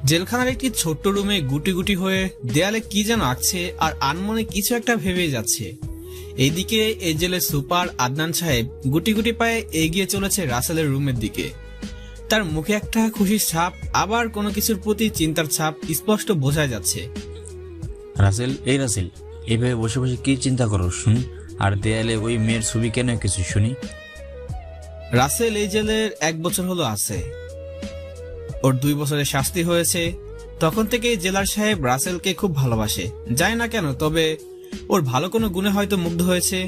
জেলখানার একটি ছোট্ট রুমে গুটি গুটি হয়ে দেয়ালে কি যেন আঁকছে আর আনমনে কিছু একটা ভেবেই যাচ্ছে। এইদিকে এই জেলের সুপার আদনান সাহেব গুটি গুটি পায়ে এগিয়ে চলেছে রাসেলের রুমের দিকে। তার মুখে একটা খুশির ছাপ, আবার কোনো কিছুর প্রতি চিন্তার ছাপ স্পষ্ট বোঝা যাচ্ছে। রাসেল, এই রাসেল, এইভাবে বসে বসে কি চিন্তা করো শুনি? আর দেয়ালে ওই মেয়ের ছবি কেন কিছু শুনি? রাসেল এই জেলের 1 বছর হলো আছে। ওর 2 বছরের শাস্তি হয়েছে। তখন থেকেই জেলার সাহেব রাসেলকে খুব ভালোবাসে, জানি না কেন, তবে ওর ভালো কোনো গুণে হয়তো মুগ্ধ হয়েছে।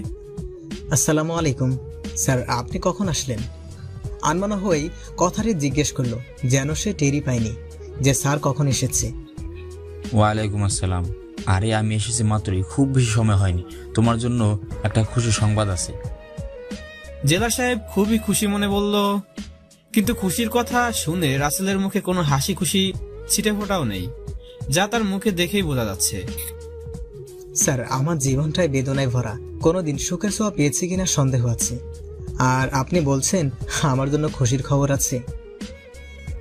আসসালামু আলাইকুম স্যার, আপনি কখন আসলেন? আনমানা হয়েই কথাটি জিজ্ঞেস করলো, যেন সে টেরই পায়নি যে স্যার কখন এসেছে। ওয়ালাইকুম আসসালাম। আরে আমি এসেছি মাত্রই, খুব বেশি সময় হয়নি। তোমার জন্য একটা খুশি সংবাদ আছে। জেলা সাহেব খুবই খুশি মনে বলল, কিন্তু খুশির কথা শুনে রাসেলের মুখে কোনো হাসি খুশি ছিটে ফোটাও নেই, যা তার মুখে দেখেই বোঝা যাচ্ছে। স্যার, আমার জীবনটাই বেদনায় ভরা। কোনোদিন সুখের ছোঁয়া পেয়েছি কিনা সন্দেহ আছে। আর আপনি বলছেন আমার জন্য খুশির খবর আছে?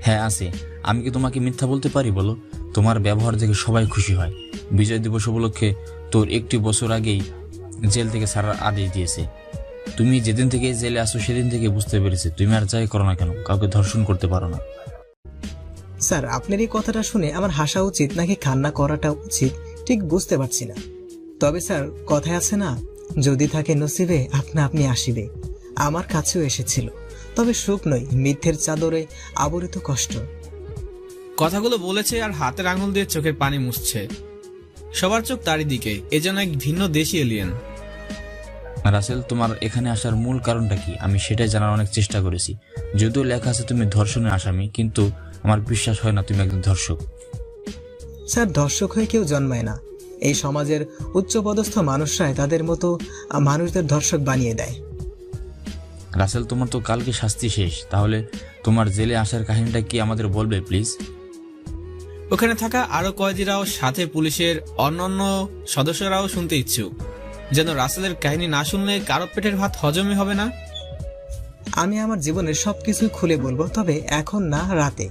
হ্যাঁ আছে। আমি কি তোমাকে মিথ্যা বলতে পারি বলো? তোমার ব্যবহার দেখে সবাই খুশি হয়। বিজয় দিবস উপলক্ষে তোর 1 বছর আগেই জেল থেকে ছাড়ার আদেশ দিয়েছে। তুমি যেদিন থেকে জেলে আসো সেদিন থেকে বুঝতে পেরেছি তুমি আর যাই করো না কেন কাউকে ধর্ষণ করতে পারো না। স্যার, আপনার এই কথাটা শুনে আমার হাসা উচিত নাকি কান্না করাটা উচিত ঠিক বুঝতে পারছি না। তবে স্যার, কথায় আছে না, যদি থাকে নসিবে আপনা আপনি আসিবে। আমার কাছেও এসেছিল, তবে সুখ নয়, মিথ্যের চাদরে আবরিত কষ্ট। কথাগুলো বলেছে আর হাতের আঙুল দিয়ে চোখের পানি মুছছে। সবার চোখ তারই দিকে, এ যেন এক ভিন্ন দেশি এলিয়েন। রাসেল, তোমার এখানে আসার মূল কারণটা কি? আমি সেটাই জানার অনেক চেষ্টা করেছি। যদিও লেখা আছে তুমি ধর্ষণের আসামি, কিন্তু আমার বিশ্বাস হয় না তুমি একজন ধর্ষক। স্যার, ধর্ষক হয়ে কেউ জন্মায় না। এই সমাজের উচ্চপদস্থ মানুষরাই তাদের মতো মানুষদের ধর্ষক বানিয়ে দেয়। রাসেল, তোমার তো কালকে শাস্তি শেষ, তাহলে তোমার জেলে আসার কাহিনীটা কি আমাদের বলবে প্লিজ? ওখানে থাকা আরো কয়েদিরাও সাথে পুলিশের অন্যান্য সদস্যরাও শুনতে ইচ্ছুক, যেন রাসেলের কাহিনী না শুনলে কারো পেটের ভাত হজমই হবে না। আমি আমার জীবনের সবকিছু খুলে বলবো, তবে এখন না, রাতে।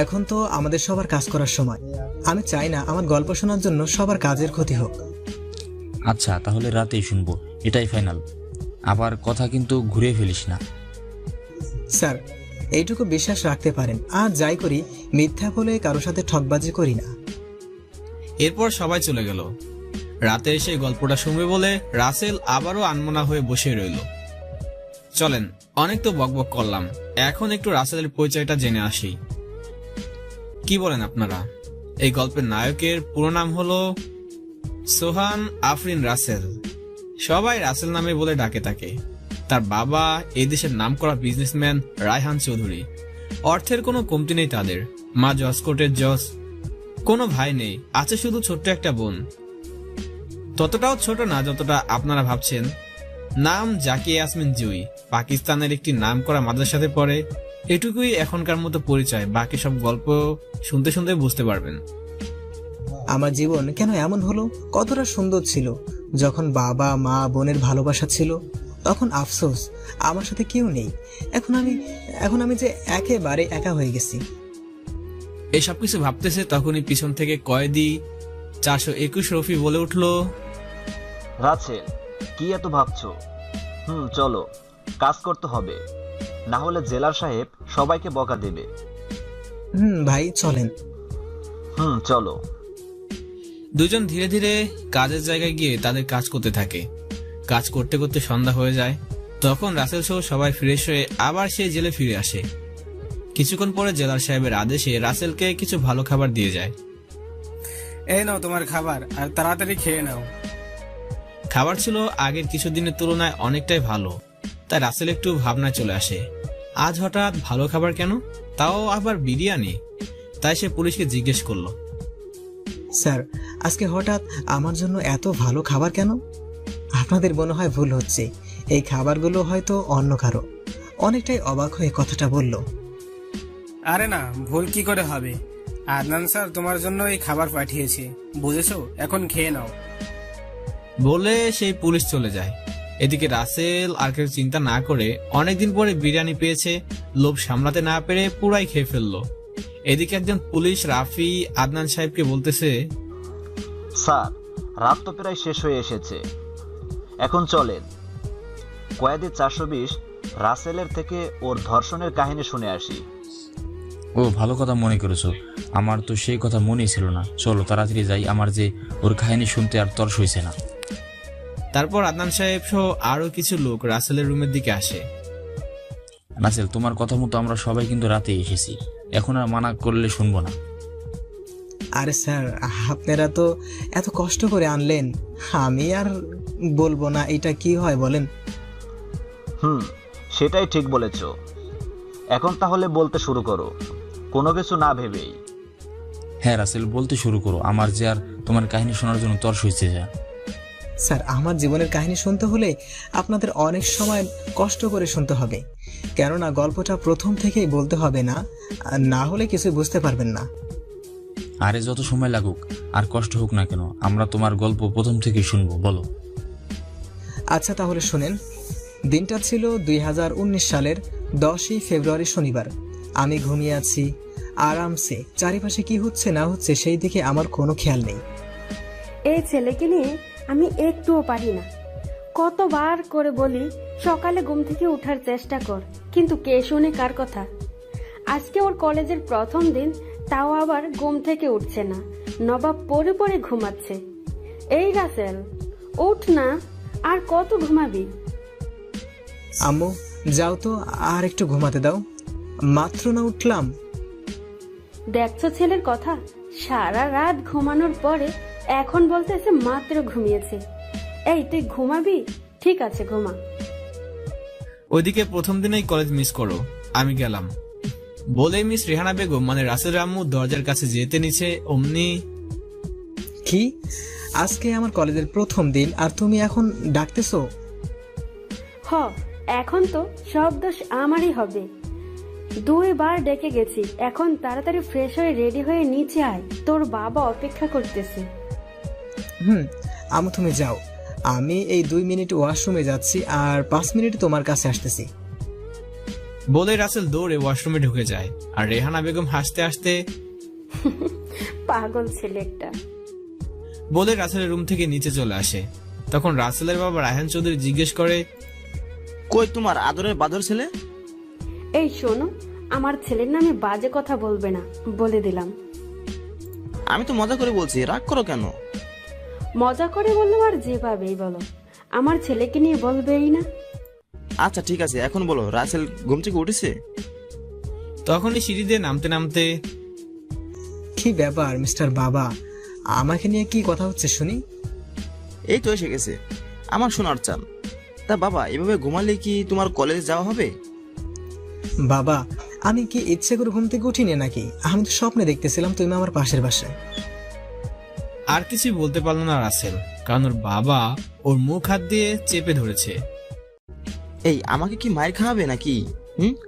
এখন তো আমাদের সবার কাজ করার সময়। আমি চাই না আমার গল্প শোনার জন্য সবার কাজের ক্ষতি হোক। আচ্ছা, তাহলে রাতেই শুনবো, এটাই ফাইনাল। আবার কথা কিন্তু ঘুরে ফেলিস না। স্যার, এইটুকু বিশ্বাস রাখতে পারেন, আর যাই করি মিথ্যা বলে কারো সাথে ঠকবাজি করি না। এরপর সবাই চলে গেল। রাতে এসে গল্পটা শুনবে বলে রাসেল আবারও আনমনা হয়ে বসে রইল। চলেন, অনেক তো বকবক করলাম, এখন একটু রাসেলের পরিচয়টা জেনে আসি। কি বলেন আপনারা? এই গল্পের নায়কের পুরো নাম হলো সোহান আফরিন রাসেল। সবাই রাসেল নামে বলে ডাকে তাকে। তার বাবা এই দেশের নামকরা বিজনেসম্যান রায়হান চৌধুরী। অর্থের কোনো কমতি নেই তাদের। মা জজ কোর্টের জজ। কোনো ভাই নেই, আছে শুধু ছোট্ট একটা বোন। ততটাও ছোট না যতটা আপনারা ভাবছেন। নাম জাকিয়া ইয়াসমিন জুই, পাকিস্তানের একটি নামকরা মাদ্রাসাতে পড়ে। এটুকুই এখনকার মতো পরিচয়, বাকি সব গল্প শুনতে শুনতে বুঝতে পারবেন। আমার জীবন কেন এমন হলো? কতটা সুন্দর ছিল যখন বাবা মা বোনের ভালোবাসা ছিল। তখন আফসোস আমার সাথে কেউ নেই। এখন আমি যে একেবারে একা হয়ে গেছি। এই সবকিছু ভাবতেছে তখনই পিছন থেকে কয়েদি 421 রফি বলে উঠল, রাসেল, কি এত ভাবছো? চলো, কাজ করতে হবে, না হলে জেলার সাহেব সবাইকে বকা দেবে। ভাই চলেন। চলো। দুজন ধীরে ধীরে কাজের জায়গায় গিয়ে তাদের কাজ করতে থাকে। কাজ করতে করতে সন্ধ্যা হয়ে যায়। তখন রাসেল সহ সবাই ফ্রেশ হয়ে আবার সেই জেলে ফিরে আসে। কিছুক্ষণ পরে জেলার সাহেবের আদেশে রাসেলকে কিছু ভালো খাবার দিয়ে যায়। এই নাও তোমার খাবার, আর তাড়াতাড়ি খেয়ে নাও। খাবার ছিল আগের কিছুদিনের তুলনায় অনেকটাই ভালো, তাই রাসেল একটু ভাবনায় চলে আসে, আজ হঠাৎ ভালো খাবার কেন, তাও আবার বিরিয়ানি। তাই সে পুলিশকে জিজ্ঞেস করলো, স্যার, আজকে হঠাৎ আমার জন্য এত ভালো খাবার কেন? আপনাদের মনে হয় ভুল হচ্ছে, এই খাবারগুলো হয়তো অন্য কারো। অনেকটাই অবাক হয়ে কথাটা বলল। আরে না, ভুল কি করে হবে? আদনান স্যার তোমার জন্য এই খাবার পাঠিয়েছে, বুঝেছো? এখন খেয়ে নাও। বলে সেই পুলিশ চলে যায়। এদিকে রাসেল আর কেউ চিন্তা না করে অনেকদিন পরে বিরিয়ানি পেয়েছে, লোভ সামলাতে না পেরে পুরাই খেয়ে ফেললো। এদিকে একজন পুলিশ রাফি আদনান সাহেবকে বলতেছে, স্যার, রাত তো প্রায় শেষ হয়ে এসেছে, এখন চলেন কয়েদি 420 রাসেলের থেকে ওর ধর্ষণের কাহিনী শুনে আসি। ও ভালো কথা মনে করেছো, আমার তো সেই কথা মনেই ছিল না। চলো তাড়াতাড়ি যাই, আমার যে ওর কাহিনী শুনতে আর তর্স হয়েছে না। তারপর আদনান সাহেব সহ আরো কিছু লোক রাসেলের রুমের দিকে আসে। রাসেল, তোমার কথা মতো আমরা সবাই কিন্তু রাতে এসেছি, এখন আর মানা করলে শুনবো না। আরে স্যার, আপনারা তো এত কষ্ট করে আনলেন, আমি আর বলবো না এটা কি হয় বলেন? সেটাই ঠিক বলেছ। এখন তাহলে বলতে শুরু করো, কোনো কিছু না ভেবেই। হ্যাঁ রাসেল, বলতে শুরু করো, আমার যে আর তোমার কাহিনী শোনার জন্য তর্স হয়েছে যা। স্যার, আমার জীবনের কাহিনী শুনতে হলে আপনাদের অনেক সময় কষ্ট করে শুনতে হবে, কেননা গল্পটা প্রথম থেকেই বলতে হবে না, আর না হলে কিছু বুঝতে পারবেন না। আরে যত সময় লাগুক আর কষ্ট হোক না কেন, আমরা তোমার গল্প প্রথম থেকেই শুনবো, বলো। আচ্ছা তাহলে শুনেন। দিনটা ছিল 2019 সালের 10ই ফেব্রুয়ারি, শনিবার। আমি ঘুমিয়ে আছি আরামসে, চারিপাশে কি হচ্ছে না হচ্ছে সেই দিকে আমার কোনো খেয়াল নেই। এই ছেলেকে নিয়ে আমি একটুও পারি না। কতবার করে বলি সকালে ঘুম থেকে উঠার চেষ্টা কর, কিন্তু কে শুনে কার কথা। আজকে ওর কলেজের প্রথম দিন, তাও আবার ঘুম থেকে উঠছে না, নবাব পড়ে পড়ে ঘুমাচ্ছে। এই রাসেল, উঠ না, আর কত ঘুমাবি? আম্মু যাও তো, আর একটু ঘুমাতে দাও, মাত্র না উঠলাম। দেখছো ছেলের কথা, সারা রাত ঘুমানোর পরে এখন বলতেছে মাত্র ঘুমিয়েছে। এই তুই ঘুমাবি? ঠিক আছে ঘুমা। ওইদিকে প্রথম দিনেই কলেজ মিস করো, আমি গেলাম বলে মিস রেহানা বেগম মানে রাসেল আম্মু দরজার কাছে যেতে নিচে, অমনি কি, আজকে আমার কলেজের প্রথম দিন আর তুমি এখন ডাকতেছো? হ, এখন তো সব দোষ আমারই হবে। 2 বার ডেকে গেছি, এখন তাড়াতাড়ি ফ্রেশ হয়ে রেডি হয়ে নিচে আয়, তোর বাবা অপেক্ষা করতেছে। আম্মু তুমি যাও, আমি এই 2 মিনিট ওয়াশরুমে যাচ্ছি, আর 5 মিনিট তোমার কাছে আসতেছি। বলে রাসেল দৌড়ে ওয়াশরুমে ঢুকে যায়, আর রেহানা বেগম হাসতে হাসতে পাগল ছেলে একটা বলে রাসেলের রুম থেকে নিচে চলে আসে। তখন রাসেলের বাবা রায়হান চৌধুরী জিজ্ঞেস করে, কই তোমার আদরের বাদর ছেলে? এই শোনো, আমার ছেলের নামে বাজে কথা বলবে না, বলে দিলাম। আমি তো মজা করে বলছি, রাগ করো কেন? মজা করে বললো আর যেভাবেই বলো, আমার ছেলেকে নিয়ে বলবেই না। আচ্ছা ঠিক আছে, এখন বলো, রাসেল ঘুম থেকে উঠেছে? তখনই সিঁড়ি দিয়ে নামতে নামতে, কি ব্যাপার মিস্টার বাবা, আমাকে নিয়ে কি কথা হচ্ছে শুনি? এই তো এসে গেছে আমার সোনার চান। তা বাবা, এভাবে ঘুমালে কি তোমার কলেজে যাওয়া হবে? বাবা, আমি কি ইচ্ছে করে ঘুম থেকে উঠিনি নাকি? আমি তো স্বপ্নে দেখতেছিলাম তুমি আমার পাশের বাসায়। আর কিছু বলতে পারলো না রাসেল, কারণ ওর বাবা ওর মুখ হাত দিয়ে চেপে ধরেছে। এই আমাকে কি মায়ের খাওয়াবে নাকি?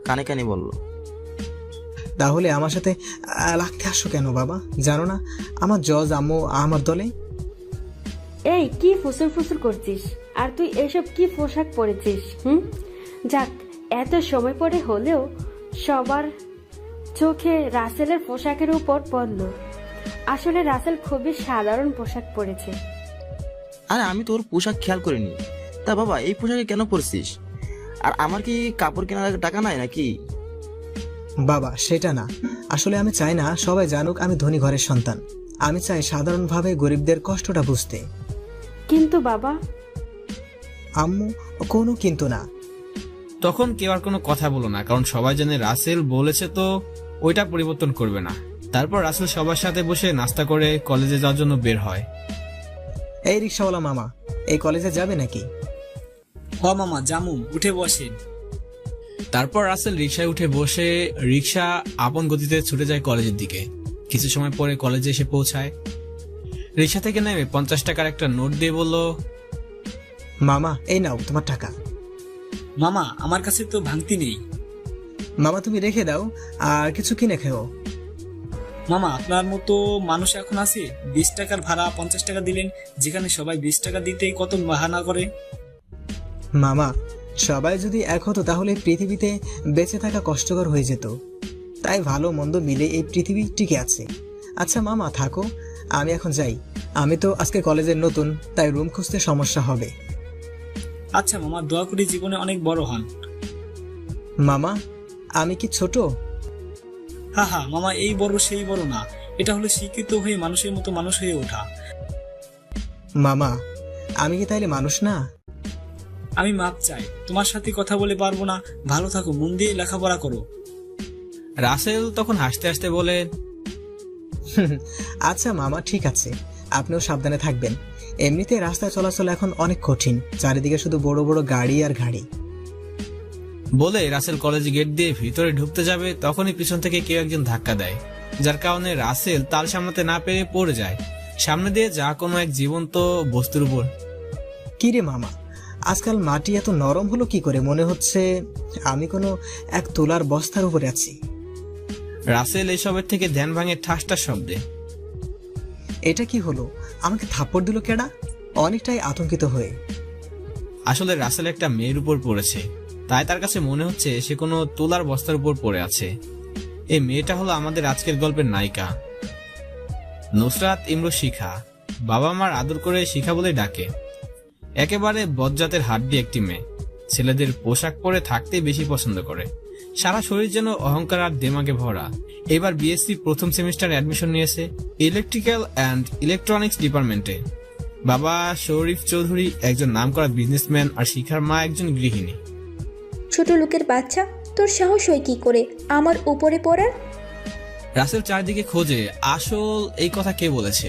কানে কানে বললো। তাহলে আমার সাথে লাগতে আসো কেন বাবা? জানো না আমার জজ আম্মু আমার দলে? এই কি ফুসুর ফুসুর করছিস? আর তুই এসব কি পোশাক পরেছিস? যাক, এত সময় পরে হলেও সবার চোখে রাসেলের পোশাকের উপর পড়লো। আসলে রাসেল খুবই সাধারণ পোশাক পরেছে। আরে আমি তোর পোশাক খেয়াল করিনি। তা বাবা, এই পোশাকে কেন পরছিস? আর আমার কি কাপড় কেনার টাকা নাই নাকি? বাবা সেটা না, আসলে আমি চাই না সবাই জানুক আমি ধনী ঘরের সন্তান। আমি চাই সাধারণভাবে গরিবদের কষ্টটা বুঝতে। কিন্তু বাবা। আম্মু কোনো কিন্তু না। তখন কেউ আর কোনো কথা বলো না, কারণ সবাই জানে রাসেল বলেছে তো ওইটা পরিবর্তন করবে না। তারপর রাসেল সবার সাথে বসে নাস্তা করে কলেজে যাওয়ার জন্য বের হয়। এই রিক্সাওয়ালা মামা, এই কলেজে যাবে নাকি? হ মামা, জামুম, উঠে বসেন। তারপর রাসেল রিক্সায় উঠে বসে রিক্সা আপন গতিতে ছুটে যায় কলেজের দিকে। কিছু সময় পরে কলেজে এসে পৌঁছায়। রিক্সা থেকে নেমে 50 টাকার একটা নোট দিয়ে বলল, মামা এই নাও তোমার টাকা। মামা আমার কাছে তো ভাঙতি নেই। মামা তুমি রেখে দাও, আর কিছু কিনে খেও। মামা আপনার মতো মানুষ এখন আছে? 20 টাকার ভাড়া 50 টাকা দিলেন, যেখানে সবাই 20 টাকা দিতেই কত বাহানা করে। মামা সবাই যদি এক হতো তাহলে পৃথিবীতে বেঁচে থাকা কষ্টকর হয়ে যেত। তাই ভালো মন্দ মিলে এই পৃথিবী টিকে আছে। আচ্ছা মামা থাকো, আমি এখন যাই। আমি তো আজকে কলেজের নতুন, তাই রুম খুঁজতে সমস্যা হবে। আচ্ছা মামা, দোয়া করি জীবনে অনেক বড় হন। মামা আমি কি ছোট? হা হা মামা, এই বড় সেই বড় না, এটা হলো শিক্ষিত হয়ে মানুষের মতো মানুষ হয়ে ওঠা। মামা আমি কি তাইলে মানুষ না? আমি মাপ চাই, তোমার সাথে কথা বলে পারবো না। ভালো থাকো, মন দিয়ে লেখাপড়া করো। রাসেল তখন হাসতে হাসতে বলে, আচ্ছা মামা ঠিক আছে, আপনিও সাবধানে থাকবেন। এমনিতে রাস্তায় চলাচল এখন অনেক কঠিন, চারিদিকে শুধু বড় বড় গাড়ি আর গাড়ি। বলে রাসেল কলেজ গেট দিয়ে ভিতরে ঢুকতে যাবে, তখনই পিছন থেকে কেউ একজন ধাক্কা দেয়, যার কারণে রাসেল তাল সামলাতে না পেরে পড়ে যায় সামনে দিয়ে যা কোনো এক জীবন্ত বস্তুর উপর। কিরে মামা, আজকাল মাটি এত নরম হলো কি করে? মনে হচ্ছে আমি কোনো এক তুলার বস্তার উপরে আছি। রাসেল এসবের থেকে ধ্যান ভাঙে ঠাসটাস শব্দে। এটা কি হলো? আমাকে থাপ্পড় দিল কেডা? অনেকটাই আতঙ্কিত হয়ে। আসলে রাসেল একটা মেয়ের উপর পড়েছে, তাই তার কাছে মনে হচ্ছে সে কোনো তুলার বস্তার উপর পড়ে আছে। এই মেয়েটা হলো আমাদের আজকের গল্পের নায়িকা, নুসরাত ইমরো শিখা। বাবা মার আদর করে শিখা বলে ডাকে। একেবারে বজ্জাতের হাড্ডি একটি মেয়ে, ছেলেদের পোশাক পরে থাকতে বেশি পছন্দ করে। সারা শরীর যেন অহংকার আর দেমাগে ভরা। এবার বিএসসি প্রথম সেমিস্টার অ্যাডমিশন নিয়েছে ইলেকট্রিক্যাল অ্যান্ড ইলেকট্রনিক্স ডিপার্টমেন্টে। বাবা শরীফ চৌধুরী একজন নামকরা বিজনেসম্যান আর শিখার মা একজন গৃহিণী। ছোট লোকের বাচ্চা, তোর সাহস হয় কি করে আমার উপরে পড়ার? রাসেল চারদিকে খোঁজে আসল এই কথা কে বলেছে,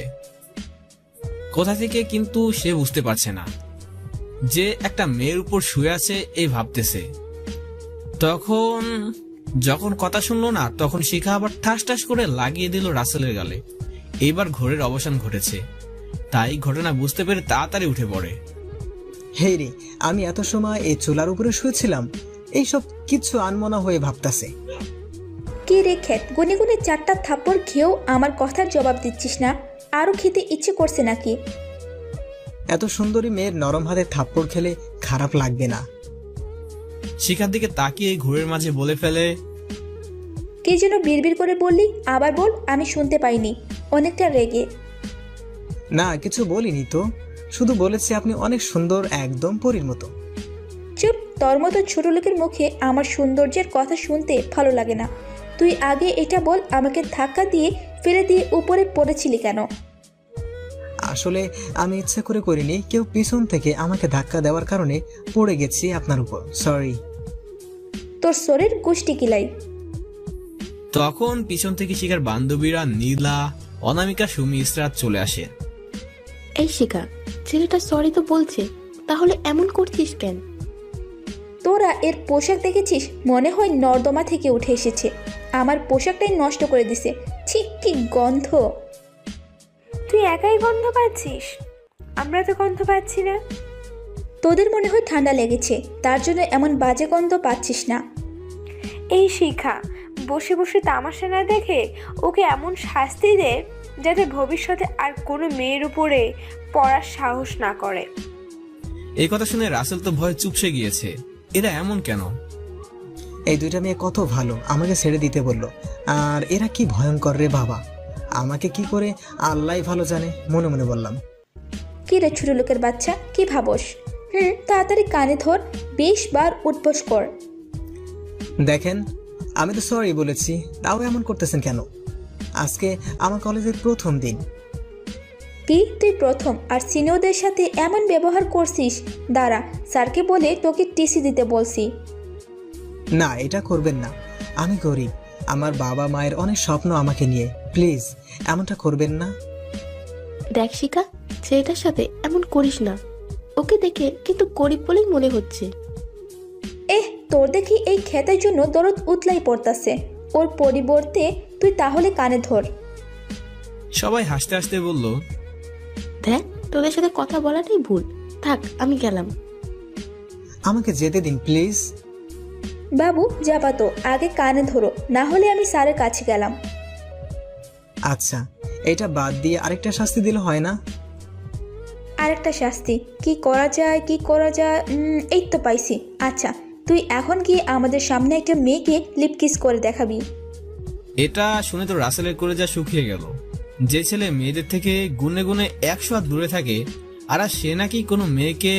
কোথা থেকে, কিন্তু সে বুঝতে পারছে না। যে একটা মেয়ের উপর শুয়ে আছে এই ভাবতেছে। তখন যখন কথা শুনলো না, তখন শিখা আবার ঠাস ঠাস করে লাগিয়ে দিল রাসেলের গালে। এবার ঘোরের অবসান ঘটেছে, তাই ঘটনা বুঝতে পেরে তাড়াতাড়ি উঠে পড়ে। হে রে, আমি এত সময় এই চুলার উপরে শুয়েছিলাম, এইসব কিছু আনমনা হয়ে ভাবতাছে। কি রে ক্ষেত, গুনে গুনে 4টা থাপ্পড় খেয়েও আমার কথার জবাব দিচ্ছিস না? আরো খেতে ইচ্ছে করছে নাকি? এত সুন্দরী মেয়ের নরম হাতে থাপ্পড় খেলে খারাপ লাগবে না। শিখার দিকে তাকিয়ে ঘোরের মাঝে বলে ফেলে, কে যেন বিড়বিড় করে বললি, আবার বল, আমি শুনতে পাইনি। অনেকটা রেগে। না কিছু বলিনি তো, শুধু বলেছি আপনি অনেক সুন্দর, একদম পরীর মতো। চুপ, তোর মতো ছোট লোকের মুখে আমার সৌন্দর্যের কথা শুনতে ভালো লাগে না। তুই আগে এটা বল, আমাকে ধাক্কা দিয়ে ফেলে দিয়ে উপরে পড়েছিলি কেন? আসলে আমি ইচ্ছে করে করিনি, কেউ পিছন থেকে আমাকে ধাক্কা দেওয়ার কারণে পড়ে গেছি আপনার উপর, সরি। তোর শরীর গোষ্ঠী কিলাই। তখন পিছন থেকে শিখার বান্ধবীরা নীলা, অনামিকা, সুমি, ইসরাত চলে আসে। এই শিখা, ছেলেটা সরি তো বলছে, তাহলে এমন করছিস কেন? তোরা এর পোশাক দেখেছিস? মনে হয় নর্দমা থেকে উঠে এসেছে। আমার পোশাকটাই নষ্ট করে দিছে। ছি, কি গন্ধ! তুই একাই গন্ধ পাচ্ছিস, আমরা তো গন্ধ পাচ্ছি না। তোদের মনে হয় ঠান্ডা লেগেছে, তার জন্য এমন বাজে গন্ধ পাচ্ছিস না। এই শিখা, বসে বসে তামাশা না দেখে ওকে এমন শাস্তি দে যাতে ভবিষ্যতে আর কোনো মেয়ের উপরে পড়ার সাহস না করে। এই কথা শুনে রাসেল তো ভয়ে চুপসে গিয়েছে। এরা এমন কেন? এই দুইটা মেয়ে কত ভালো, আমাকে ছেড়ে দিতে বললো, আর এরা কি ভয়ঙ্কর রে বাবা, আমাকে কি করে আল্লাহ ভালো জানে, মনে মনে বললাম। কি রে ছোট লোকের বাচ্চা, কি ভাবস? তাড়াতাড়ি কানে ধর, 20 বার উঠবস কর। দেখেন আমি তো সরি বলেছি, তাও এমন করতেছেন কেন? আজকে আমার কলেজের প্রথম দিন। কি তুই প্রথম আর সিনিয়রদের সাথে এমন ব্যবহার করছিস? দাঁড়া, স্যারকে বলে তোকে টিসি দিতে বলছি। না এটা করবেন না, আমি গরিব, আমার বাবা মায়ের অনেক স্বপ্ন আমাকে নিয়ে, প্লিজ এমনটা করবেন না। দেখ শিখা, ছেলেটার সাথে এমন করিস না, ওকে দেখে কিন্তু গরিব বলেই মনে হচ্ছে। তোর দেখি এই ক্ষেতের জন্য দরদ উতলাই পড়তাছে, ওর পরিবর্তে তুই তাহলে কানে ধর। সবাই হাসতে হাসতে বলল, দেখ তোদের সাথে কথা বলাটাই ভুল, থাক আমি গেলাম। আমাকে যেতে দিন প্লিজ। বাবু যাবা তো, আগে কানে ধরো, না হলে আমি স্যারের কাছে গেলাম। আচ্ছা, এটা বাদ দিয়ে আরেকটা শাস্তি দিলে হয় না? আরেকটা শাস্তি? কি করা যায়, কি করা যায়, এই তো পাইছি। আচ্ছা, তুই এখন গিয়ে আমাদের সামনে একটা মেয়েকে লিপ কিস করে দেখাবি। এটা শুনে তো রাসেলের কলেজা শুকিয়ে গেল। যে ছেলে মেয়েদের থেকে গুনে গুনে 100 হাত দূরে থাকে, আর সে নাকি কোনো মেয়েকে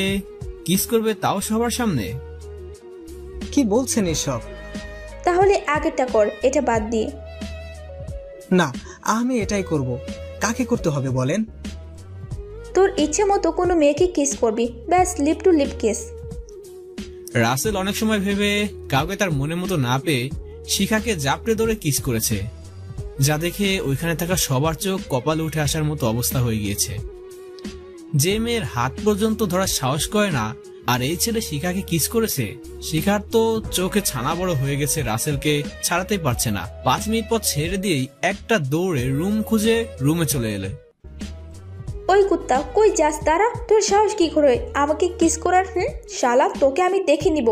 কিস করবে, তাও সবার সামনে। কি বলছেন এসব? তাহলে আগেরটা কর, এটা বাদ দিয়ে। না, আমি এটাই করব। কাকে করতে হবে বলেন? তোর ইচ্ছে মতো কোনো মেয়েকে কিস করবি, ব্যাস lip to lip kiss. Russell অনেক সময় ভেবে কাউকে তার মনের মতো না পেয়ে শিখাকে জাপটে ধরে কিস করেছে, যা দেখে ওইখানে থাকা সবার চোখ কপালে উঠে আসার মতো অবস্থা হয়ে গিয়েছে। যে মেয়ের হাত পর্যন্ত ধরার সাহস করে না, আর এই ছেলে শিখাকে কিস করেছে। শিখার তো চোখে ছানা বড় হয়ে গেছে, রাসেলকে ছাড়াতেই পারছে না। 5 মিনিট পর ছেড়ে দিয়েই একটা দৌড়ে রুম খুঁজে রুমে চলে এলে। ওই কুত্তা, কই যাস? তারা তোর সাহস কি করে আমাকে কিস করার? শালা, তোকে আমি দেখে নিব।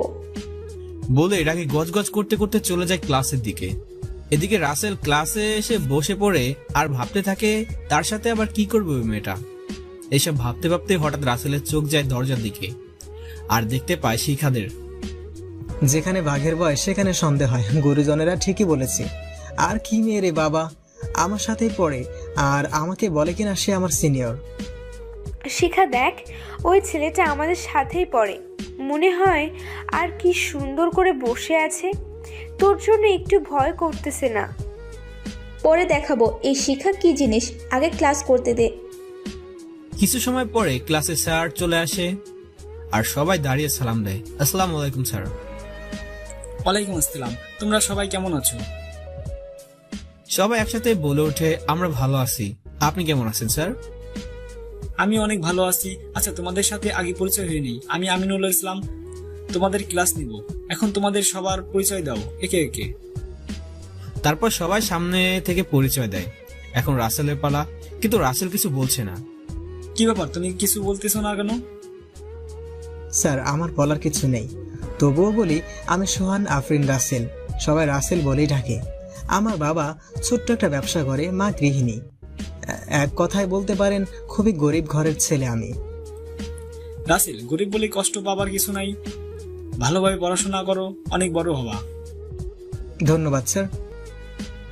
বলে এটাকে গজগজ করতে করতে চলে যায় ক্লাসের দিকে। এদিকে রাসেল ক্লাসে এসে বসে পড়ে আর ভাবতে থাকে তার সাথে আবার কি করবে ওই মেয়েটা। এসব ভাবতে ভাবতে হঠাৎ রাসেলের চোখ যায় দরজার দিকে, আর দেখতে পায় শিখাদের। যেখানে বাঘের ভয় সেখানে সন্দেহ হয়, গুরুজনেরা ঠিকই বলেছে। আর কি মেয়ে রে বাবা, আমার সাথেই পড়ে আর আমাকে বলে কিনা সে আমার সিনিয়র। শিখা, দেখ, ওই ছেলেটা আমাদের সাথেই পড়ে, মনে হয়। আর কি সুন্দর করে বসে আছে, তোর জন্য একটু ভয় করতেছে না? পরে দেখাবো এই শিখা কি জিনিস, আগে ক্লাস করতে দে। কিছু সময় পরে ক্লাসে স্যার চলে আসে আর সবাই দাঁড়িয়ে সালাম দেয়। আসসালামু আলাইকুম স্যার। ওয়ালাইকুম আসসালাম। তোমরা সবাই কেমন আছো? সবাই একসাথে বলে ওঠে, আমরা ভালো আছি। আপনি কেমন আছেন স্যার? আমি অনেক ভালো আছি। আচ্ছা, তোমাদের সাথে আগে পরিচয় হয়নি। আমি আমিনুল ইসলাম, তোমাদের ক্লাস নিব। এখন তোমাদের সবার পরিচয় দাও একে একে। তারপর সবাই সামনে থেকে পরিচয় দেয়। এখন রাসেলের পালা, কিন্তু রাসেল কিছু বলছে না। কি ব্যাপার, তুমি কিছু বলতেছো না কেন? স্যার, আমার বলার কিছু নেই, তবুও বলি আমি সোহান আফরিন রাসেল। সবাই রাসেল বলেই ডাকে। আমার বাবা ছোট্ট একটা ব্যবসা করে, মা গৃহিণী। এক কথায় বলতে পারেন খুবই গরিব ঘরের ছেলে আমি। রাসেল, গরিব বলে কষ্ট পাবার কিছু নাই। ভালোভাবে পড়াশোনা করো, অনেক বড় হবা। ধন্যবাদ স্যার।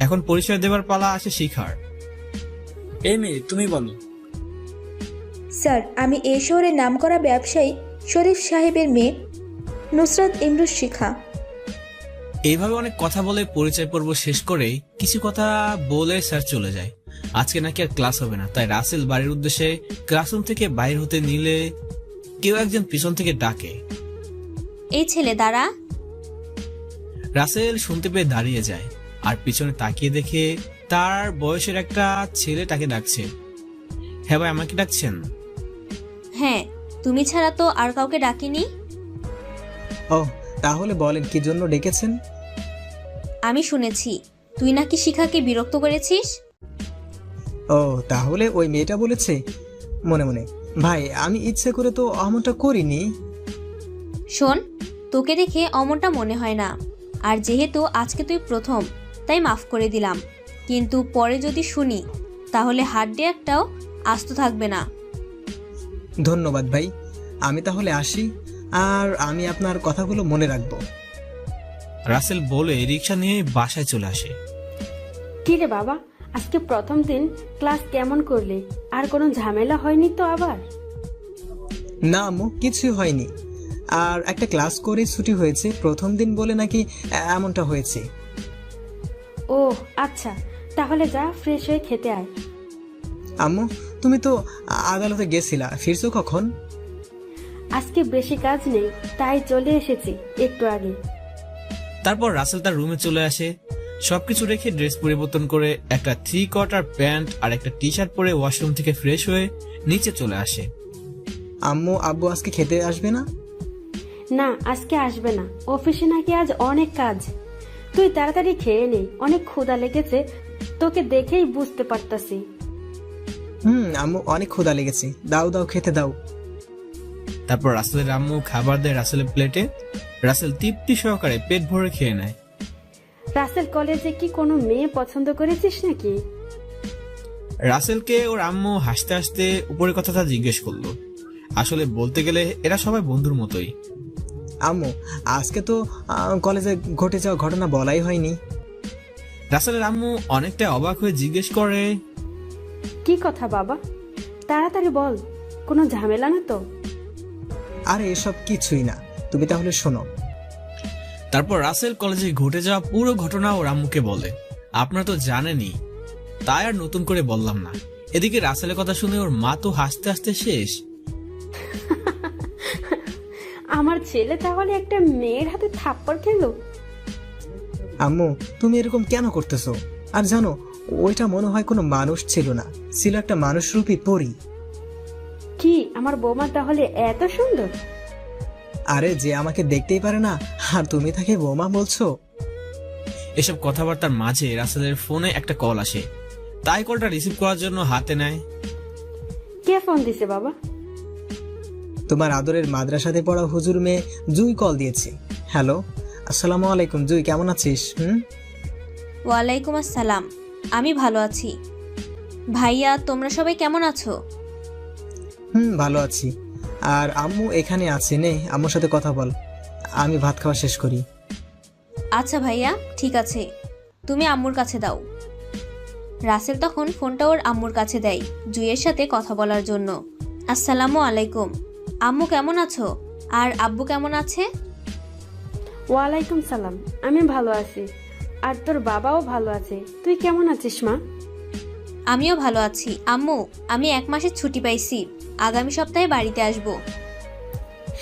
এখন পরিচয় দেবার পালা আসে শিখার। এই মেয়ে, তুমি বলো। স্যার, আমি এই শহরের নামকরা ব্যবসায়ী শরীফ সাহেবের মেয়ে নুসরাত ইমরুজ শিখা। এইভাবে অনেক কথা বলে পরিচয় পর্ব শেষ করে কিছু কথা বলে স্যার চলে যায়। আজকে নাকি আর ক্লাস হবে না, তাই রাসেল বাড়ির উদ্দেশ্যে ক্লাসরুম থেকে বাইর হতে নিলে কেউ একজন পিছন থেকে ডাকে, এই ছেলে দাঁড়া। রাসেল শুনতে পেয়ে দাঁড়িয়ে যায় আর পিছনে তাকিয়ে দেখে তার বয়সের একটা ছেলে তাকে ডাকছে। হ্যাঁ ভাই, আমাকে ডাকছেন? হ্যাঁ, তুমি ছাড়া তো আর কাউকে ডাকিনি। ও, তাহলে বলেন কি জন্য ডেকেছেন? আমি শুনেছি তুই নাকি শিখাকে বিরক্ত করেছিস। ও, তাহলে ওই মেয়েটা বলেছে মনে মনে। ভাই, আমি ইচ্ছে করে তো অমনটা করিনি। শোন, তোকে দেখে অমনটা মনে হয় না, আর যেহেতু আজকে তুই প্রথম তাই মাফ করে দিলাম, কিন্তু পরে যদি শুনি তাহলে হাড্ডি একটাও আস্ত থাকবে না। ধন্যবাদ ভাই, আমি তাহলে আসি, আর আমি আপনার কথাগুলো মনে রাখবো। রাসেল বলে রিক্সা নিয়ে বাসায় চলে আসে। কি রে বাবা, আজকে প্রথম দিন ক্লাস কেমন করলি? আর কোনো ঝামেলা হয়নি তো আবার? না আম্মু, কিছু হয়নি। আর একটা ক্লাস করে ছুটি হয়েছে, প্রথম দিন বলে নাকি এমনটা হয়েছে। ও আচ্ছা, তাহলে যা ফ্রেশ হয়ে খেতে আয়। আম্মু, তুমি তো আদালতে গেছিলা, ফিরছো কখন? আজকে বেশি কাজ নেই তাই চলে এসেছি একটু আগে। তারপর রাসেল তার রুমে চলে আসে। সবকিছু রেখে ড্রেস পরিবর্তন করে একটা 3/4 প্যান্ট আর একটা টি শার্ট পরে ওয়াশরুম থেকে ফ্রেশ হয়ে নিচে চলে আসে। আম্মু আব্বু আজকে খেতে আসবে না? না, আজকে আসবে না, অফিসে নাকি আজ অনেক কাজ। তুই তাড়াতাড়ি খেয়ে নে, অনেক ক্ষুধা লেগেছে, তোকে দেখেই বুঝতে পারতাছি। আম্মু, অনেক ক্ষুধা লেগেছে, দাও দাও, খেতে দাও। তারপর রাসেলের আম্মু খাবার দেয় রাসেলের প্লেটে। রাসেল তৃপ্তি সহকারে পেট ভরে খেয়ে নেয়। রাসেল, কলেজে কি কোনো মেয়ে পছন্দ করেছিস নাকি? রাসেলকে ওর আম্মু হাসতে হাসতে উপরের কথাটা জিজ্ঞেস করলো। আসলে বলতে গেলে এরা সবাই বন্ধুর মতোই। আম্মু, আজকে তো কলেজে ঘটে যাওয়া ঘটনা বলাই হয়নি। রাসেলের আম্মু অনেকটা অবাক হয়ে জিজ্ঞেস করে, কি কথা বাবা, তাড়াতাড়ি বল, কোনো ঝামেলা না তো? আরে এসব কিছুই না, তুমি তাহলে শোনো। তারপর রাসেল কলেজে ঘটে যাওয়া পুরো ঘটনা ওর আম্মুকে বলে। আপনারা তো জানেনই, তাই আর নতুন করে বললাম না। এদিকে রাসেলের কথা শুনে ওর মা তো হাসতে হাসতে শেষ। আমার ছেলে তাহলে একটা মেয়ের হাতে থাপ্পড় খেলো? আম্মু তুমি এরকম কেন করতেছো? আর জানো, ওইটা মনে হয় কোনো মানুষ ছিল না, ছিল একটা মানুষরূপী পরী। কি আমার বৌমা তাহলে এত সুন্দর? আরে যে আমাকে দেখতেই পারে না, আর তুমি তাকে বৌমা বলছো? এসব কথাবার্তার মাঝে রাসেলের ফোনে একটা কল আসে, তাই কলটা রিসিভ করার জন্য হাতে নেয়। কে ফোন দিছে বাবা? তোমার আদরের মাদ্রাসাতে পড়া হুজুর মেয়ে জুই কল দিয়েছে। হ্যালো, আসসালামু আলাইকুম জুই, কেমন আছিস? ওয়ালাইকুম আসসালাম, আমি ভালো আছি। ভাইয়া তোমরা সবাই কেমন আছো? ভালো আছি। আর আম্মু এখানে আছে, নে আম্মুর সাথে কথা বল, আমি ভাত খাওয়া শেষ করি। আচ্ছা ভাইয়া, ঠিক আছে, তুমি আম্মুর কাছে দাও। রাসেল তখন ফোনটা ওর আম্মুর কাছে দেয় জুইয়ের সাথে কথা বলার জন্য। আসসালামু আলাইকুম, আম্মু কেমন আছো? আর আব্বু কেমন আছে? ওয়ালাইকুম সালাম, আমি ভালো আছি। আর তোর বাবাও ভালো আছে। তুই কেমন আছিস মা? আমিও ভালো আছি। আম্মু, আমি 1 মাসের ছুটি পাইছি, আগামী সপ্তাহে বাড়িতে আসব।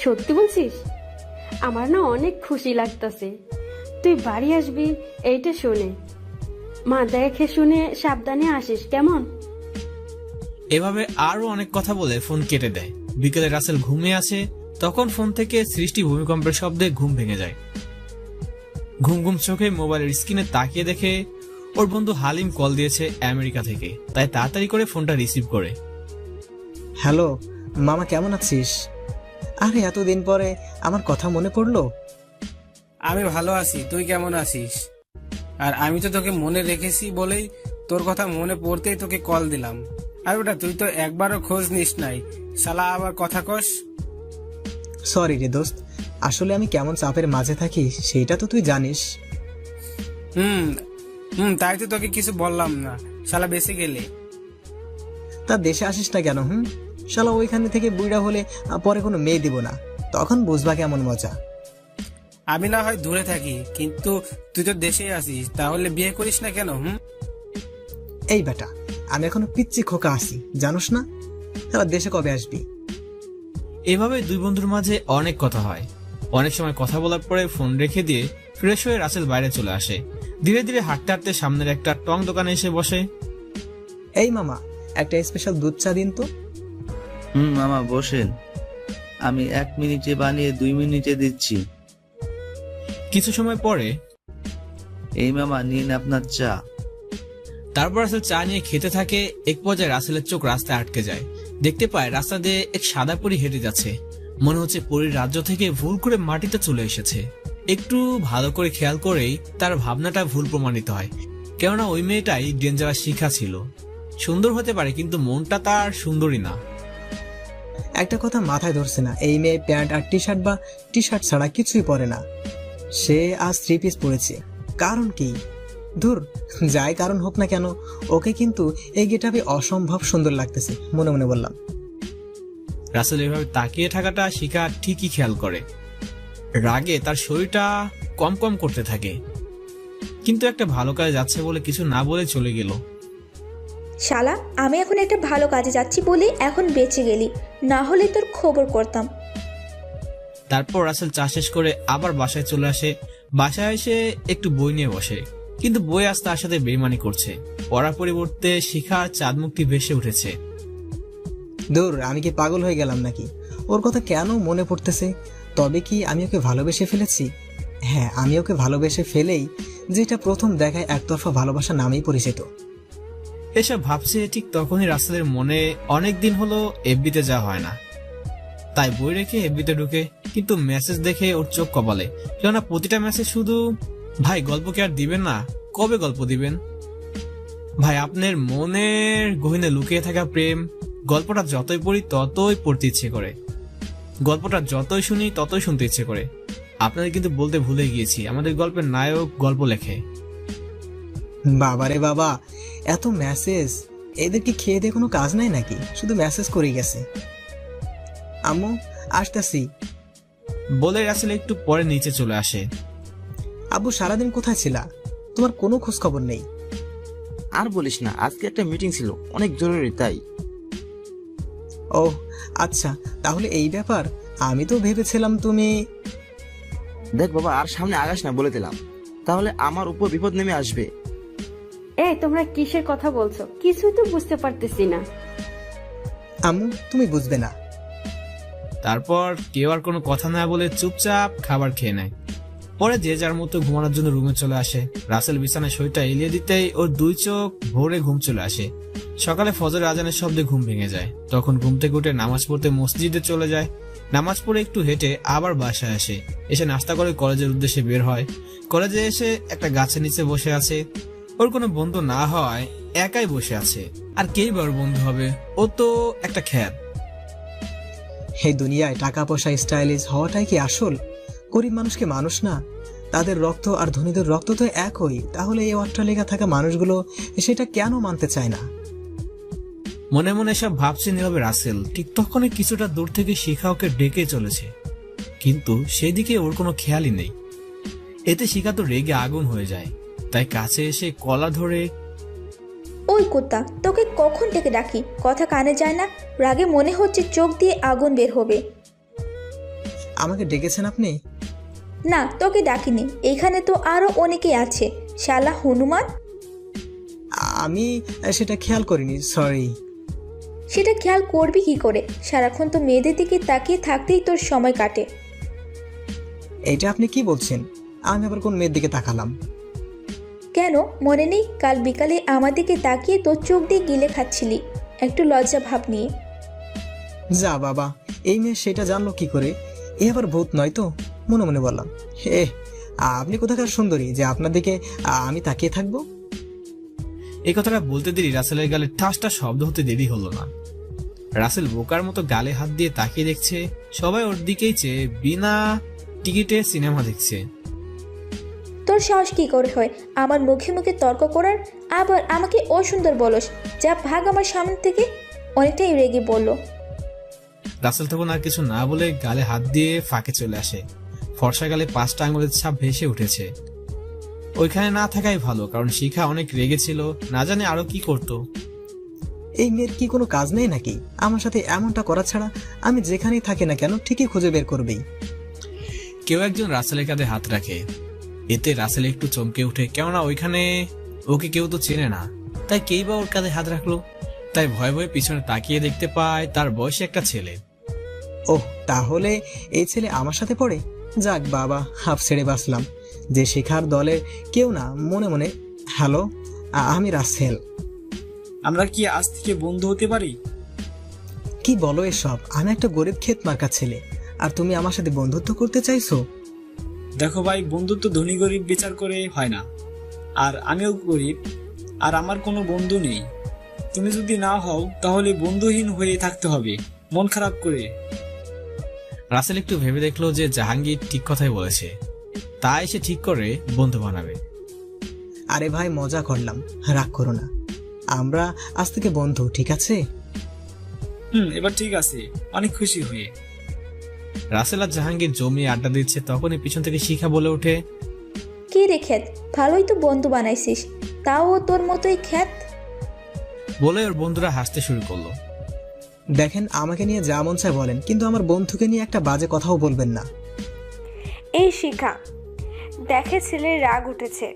সত্যি বলছিস? আমার না অনেক খুশি লাগতেছে। তুই বাড়ি আসবি এইটা শুনে। মা দেখে শুনে সাবধানে আসিস, কেমন? এভাবে আরো অনেক কথা বলে ফোন কেটে দেয়। বিকেলে রাসেল ঘুমিয়ে আসে, তখন ফোন থেকে সৃষ্টি ভূমিকম্পের শব্দে ঘুম ভেঙে যায়। ঘুম ঘুম চোখে মোবাইলের স্ক্রিনে তাকিয়ে দেখে ওর বন্ধু হালিম কল দিয়েছে আমেরিকা থেকে, তাই তাড়াতাড়ি করে ফোনটা রিসিভ করে। হ্যালো মামা, কেমন আছিস? আরে এতদিন পরে আমার কথা মনে পড়লো। আমি ভালো আছি, তুই কেমন আছিস? আর আমি তো তোকে মনে রেখেছি বলেই তোর কথা মনে পড়তেই তোকে কল দিলাম। আর ওটা তুই তো একবারও খোঁজ নিস নাই, শালা আবার কথা কস। সরি রে দোস্ত, আসলে আমি কেমন চাপের মাঝে থাকি সেটা তো তুই জানিস। তাই তো তোকে কিছু বললাম না, শালা বেঁচে গেলে। তা দেশে আসিস না কেন? শালা ওইখানে থেকে বুইড়া হলে পরে কোনো মেয়ে দিব না, তখন বুঝবা কেমন মজা। আমি না হয় দূরে থাকি, কিন্তু তুই তো দেশেই আছিস, তাহলে বিয়ে করিস না কেন? এই বেটা, আমি এখনো পিচ্ছি খোকা আছি, জানোস না? তাহলে দেশে কবে আসবি? এভাবে দুই বন্ধুর মাঝে অনেক কথা হয়। অনেক সময় কথা বলার পরে ফোন রেখে দিয়ে ফ্রেশ হয়ে রাসেল বাইরে চলে আসে। ধীরে ধীরে হাঁটতে হাঁটতে সামনের একটা টং দোকানে এসে বসে। এই মামা, একটা স্পেশাল দুধ চা দিন তো। মামা বসেন, আমি 1 মিনিটে বানিয়ে 2 মিনিটে দিচ্ছি। কিছু সময় পরে, এই মামা নিন আপনার চা। তারপর রাসেল চা নিয়ে খেতে থাকে। এক পর্যায়ে রাসেলের চোখ রাস্তায় আটকে যায়। দেখতে পায় রাস্তা দিয়ে এক সাদা পরী হেঁটে যাচ্ছে। মনে হচ্ছে পরীর রাজ্য থেকে ভুল করে মাটিতে চলে এসেছে। একটু ভালো করে খেয়াল করেই তার ভাবনাটা ভুল প্রমাণিত হয়, কেননা ওই মেয়েটাই ডেঞ্জারাস শিখা ছিল। সুন্দর হতে পারে, কিন্তু মনটা তার সুন্দরী না। একটা কথা মাথায় ধরছে না, এই মেয়ে প্যান্ট আর টি শার্ট বা টি শার্ট ছাড়া কিছুই পরে না। সে আজ 3 পিস পরেছে, কারণ কি? ধুর, যাই কারণ হোক না কেন, ওকে কিন্তু এই গেটআপে অসম্ভব সুন্দর লাগতেছে, মনে মনে বললাম। রাসেল এভাবে তাকিয়ে থাকাটা শিখা ঠিকই খেয়াল করে। রাগে তার শরীরটা কম কম করতে থাকে, কিন্তু একটা ভালো কাজে যাচ্ছে বলে কিছু না বলে চলে গেল। শালা, আমি এখন একটা ভালো কাজে যাচ্ছি বলে এখন বেঁচে গেলি, না হলে তোর খবর করতাম। তারপর রাসেল চা শেষ করে আবার বাসায় চলে আসে। বাসায় এসে একটু বই নিয়ে বসে, কিন্তু বই আজ তার সাথে বেইমানি করছে। পড়ার পরিবর্তে শিখা চাঁদমুখটি ভেসে উঠেছে। দূর, আমি কি পাগল হয়ে গেলাম নাকি? ওর কথা কেন মনে পড়তেছে? তবে কি আমি ওকে ভালোবেসে ফেলেছি? হ্যাঁ, আমি ওকে ভালোবেসে ফেলেই, যেটা প্রথম দেখায় একতরফা ভালোবাসা নামেই পরিচিত। এসব ভাবছে ঠিক তখনই রাসেলের মনে অনেকদিন হলো এফবিতে যাওয়া হয় না, তাই বই রেখে এফবিতে ঢুকে। কিন্তু মেসেজ দেখে ওর চোখ কপালে, কেননা প্রতিটা মেসেজ শুধু ভাই গল্প কি আর দিবেন না, কবে গল্প দিবেন ভাই, আপনার মনের গহীনে লুকিয়ে থাকা প্রেম। গল্পটা যতই পড়ি ততই পড়তে ইচ্ছে করে, গল্পটা যতই শুনি ততই শুনতে ইচ্ছে করে। আপনাদের কিন্তু বলতে ভুলে গিয়েছি, আমাদের গল্পের নায়ক গল্প লেখে। বাবারে বাবা, এত মেসেজ! এদের কি খেয়ে দিয়ে কোনো কাজ নাই নাকি? শুধু মেসেজ করেই গেছে। আম্মু, আসতেছি। বলে রাসেল একটু পরে নিচে চলে আসে। আব্বু, সারাদিন কোথায় ছিলা? তোমার কোনো খোঁজ খবর নেই। আর বলিস না, আজকে একটা মিটিং ছিল, অনেক জরুরি তাই। ও আচ্ছা, তাহলে এই ব্যাপার। আমি তো ভেবেছিলাম তুমি... দেখ বাবা, আর সামনে আগাস না বলে দিলাম, তাহলে আমার উপর বিপদ নেমে আসবে। এই তোমরা কিসের কথা বলছো? কিছুই তো বুঝতে পারতেছি না। আম্মু, তুমি বুঝবে না। তারপর কেউ আর কোনো কথা না বলে চুপচাপ খাবার খেয়ে নেয়। পরে যে যার মতো ঘুমানোর জন্য রুমে চলে আসে। রাসেল বিছানায় শরীরটা এলিয়ে দিতেই ওর দুই চোখ ভোরে ঘুম চলে আসে। সকালে ফজর আজানের শব্দে ঘুম ভেঙে যায়। তখন ঘুম থেকে উঠে নামাজ পড়তে মসজিদে চলে যায়। নামাজ পড়ে একটু হেঁটে আবার বাসায় আসে। এসে নাস্তা করে কলেজের উদ্দেশ্যে বের হয়। কলেজে এসে একটা গাছের নিচে বসে আছে। ওর কোনো বন্ধু না হওয়ায় একাই বসে আছে। আর কেই বা ওর বন্ধু হবে? ও তো একটা খ্যাত। এই দুনিয়ায় টাকা পয়সা স্টাইলিশ হওয়াটাই কি আসল? গরিব মানুষকে মানুষ না? তাদের রক্ত আর ধনীদের রক্ত তো একই। তাহলে এই অট্টালিকা থাকা মানুষগুলো সেটা কেন মানতে চায় না? মনে মনে সব ভাবছে নীরবে রাসেল। ঠিক তখনই কিছুটা দূর থেকে শিখা ওকে ডেকে চলেছে, কিন্তু সেদিকে ওর কোনো খেয়ালই নেই। এতে শিখা তো রেগে আগুন হয়ে যায়। তাই কাছে এসে কলা ধরে, ওই কুত্তা, তোকে কখন থেকে ডাকি, কথা কানে যায় না? রাগে মনে হচ্ছে চোখ দিয়ে আগুন বের হবে। আমাকে ডেকেছেন আপনি? না, তোকে ডাকিনি, এখানে তো আরো অনেকেই আছে। শালা হনুমান! আমি সেটা খেয়াল করিনি, সরি। সেটা খেয়াল করবি কি করে? সারাক্ষণ তো মেয়েদের দিকে তাকিয়ে থাকতেই তোর সময় কাটে। এটা আপনি কি বলছেন? আমি আবার কোন মেয়ের দিকে তাকালাম? কেন মনে নেই? কাল বিকালে আমার দিকে তাকিয়ে তোর চোখ দিয়ে গিলে খাচ্ছিলি, একটু লজ্জা ভাব নিয়ে। যা বাবা, এই মেয়ে সেটা জানলো কি করে? এ আবার ভূত নয় তো? মনে মনে বললাম, হে, আপনি কোথাকার সুন্দরী যে আপনার দিকে আমি তাকিয়ে থাকবো? এই কথাটা বলতে দেরি রাসেলের গালে ঠাসটা শব্দ হতে দেরি হলো না। রাসেল বোকার মতো গালে হাত দিয়ে তাকিয়ে দেখছে। সবাই ওর দিকেই চেয়ে বিনা টিকিটে সিনেমা দেখছে। তোর সাহস কি করে হয় আমার মুখে মুখে তর্ক করার? আবার আমাকে অসুন্দর বলস? যা ভাগ আমার সামনে থেকে। অনেকটাই রেগে বলল। রাসেল তখন আর কিছু না বলে গালে হাত দিয়ে ফাঁকে চলে আসে। ফর্সা গালে 5টা আঙুলের ছাপ ভেসে উঠেছে। ওইখানে না থাকাই ভালো, কারণ শিখা অনেক রেগেছিল, না জানে আরো কি করতো। এই মেয়ের কি কোনো কাজ নেই নাকি? আমার সাথে এমনটা করা ছাড়া আমি যেখানেই থাকি না কেন ঠিকই খুঁজে বের করবেই। কেউ একজন রাসেলের কাঁধে হাত রাখে। এতে রাসেল একটু চমকে উঠে, কেননা ওইখানে ওকে কেউ তো চেনে না। তাই কেই বা ওর কাঁধে হাত রাখলো। তাই ভয়ে ভয়ে পিছনে তাকিয়ে দেখতে পায় তার বয়সী একটা ছেলে। ওহ, তাহলে এই ছেলে আমার সাথে পড়ে? যাক বাবা, হাফ ছেড়ে বাঁচলাম। যে শিখার দলের কেউ না। মনে মনে, হ্যালো, আমি রাসেল। আমরা কি আজ থেকে বন্ধু হতে পারি? কি বলো এসব? আমি একটা গরিব ক্ষেত মার্কা ছেলে, আর তুমি আমার সাথে বন্ধুত্ব করতে চাইছো? দেখো ভাই, বন্ধুত্ব ধনী গরিব বিচার করে হয় না। আর আমিও গরিব, আর আমার কোনো বন্ধু নেই। তুমি যদি না হও তাহলে বন্ধুহীন হয়ে থাকতে হবে, মন খারাপ করে। রাসেল একটু ভেবে দেখলো যে জাহাঙ্গীর ঠিক কথাই বলেছে। তাই সে ঠিক করে বন্ধু বানাবে। আরে ভাই, মজা করলাম, রাগ করো না। আমরা আজ থেকে বন্ধু, ঠিক আছে? এবার ঠিক আছে, অনেক খুশি হয়ে। রাসেল আর জাহাঙ্গীর জমিয়ে আড্ডা দিচ্ছে, তখনই পিছন থেকে শিখা বলে ওঠে, কি রে খ্যাত, ভালোই তো বন্ধু বানাইছিস, তাও তোর মতোই খ্যাত। বলে ওর বন্ধুরা হাসতে শুরু করলো। দেখেন, আমাকে নিয়ে যা মন চায় বলেন, কিন্তু আমার বন্ধুকে নিয়ে একটা বাজে কথাও বলবেন না। এই শিখা, দেখে ছেলের রাগ উঠেছে,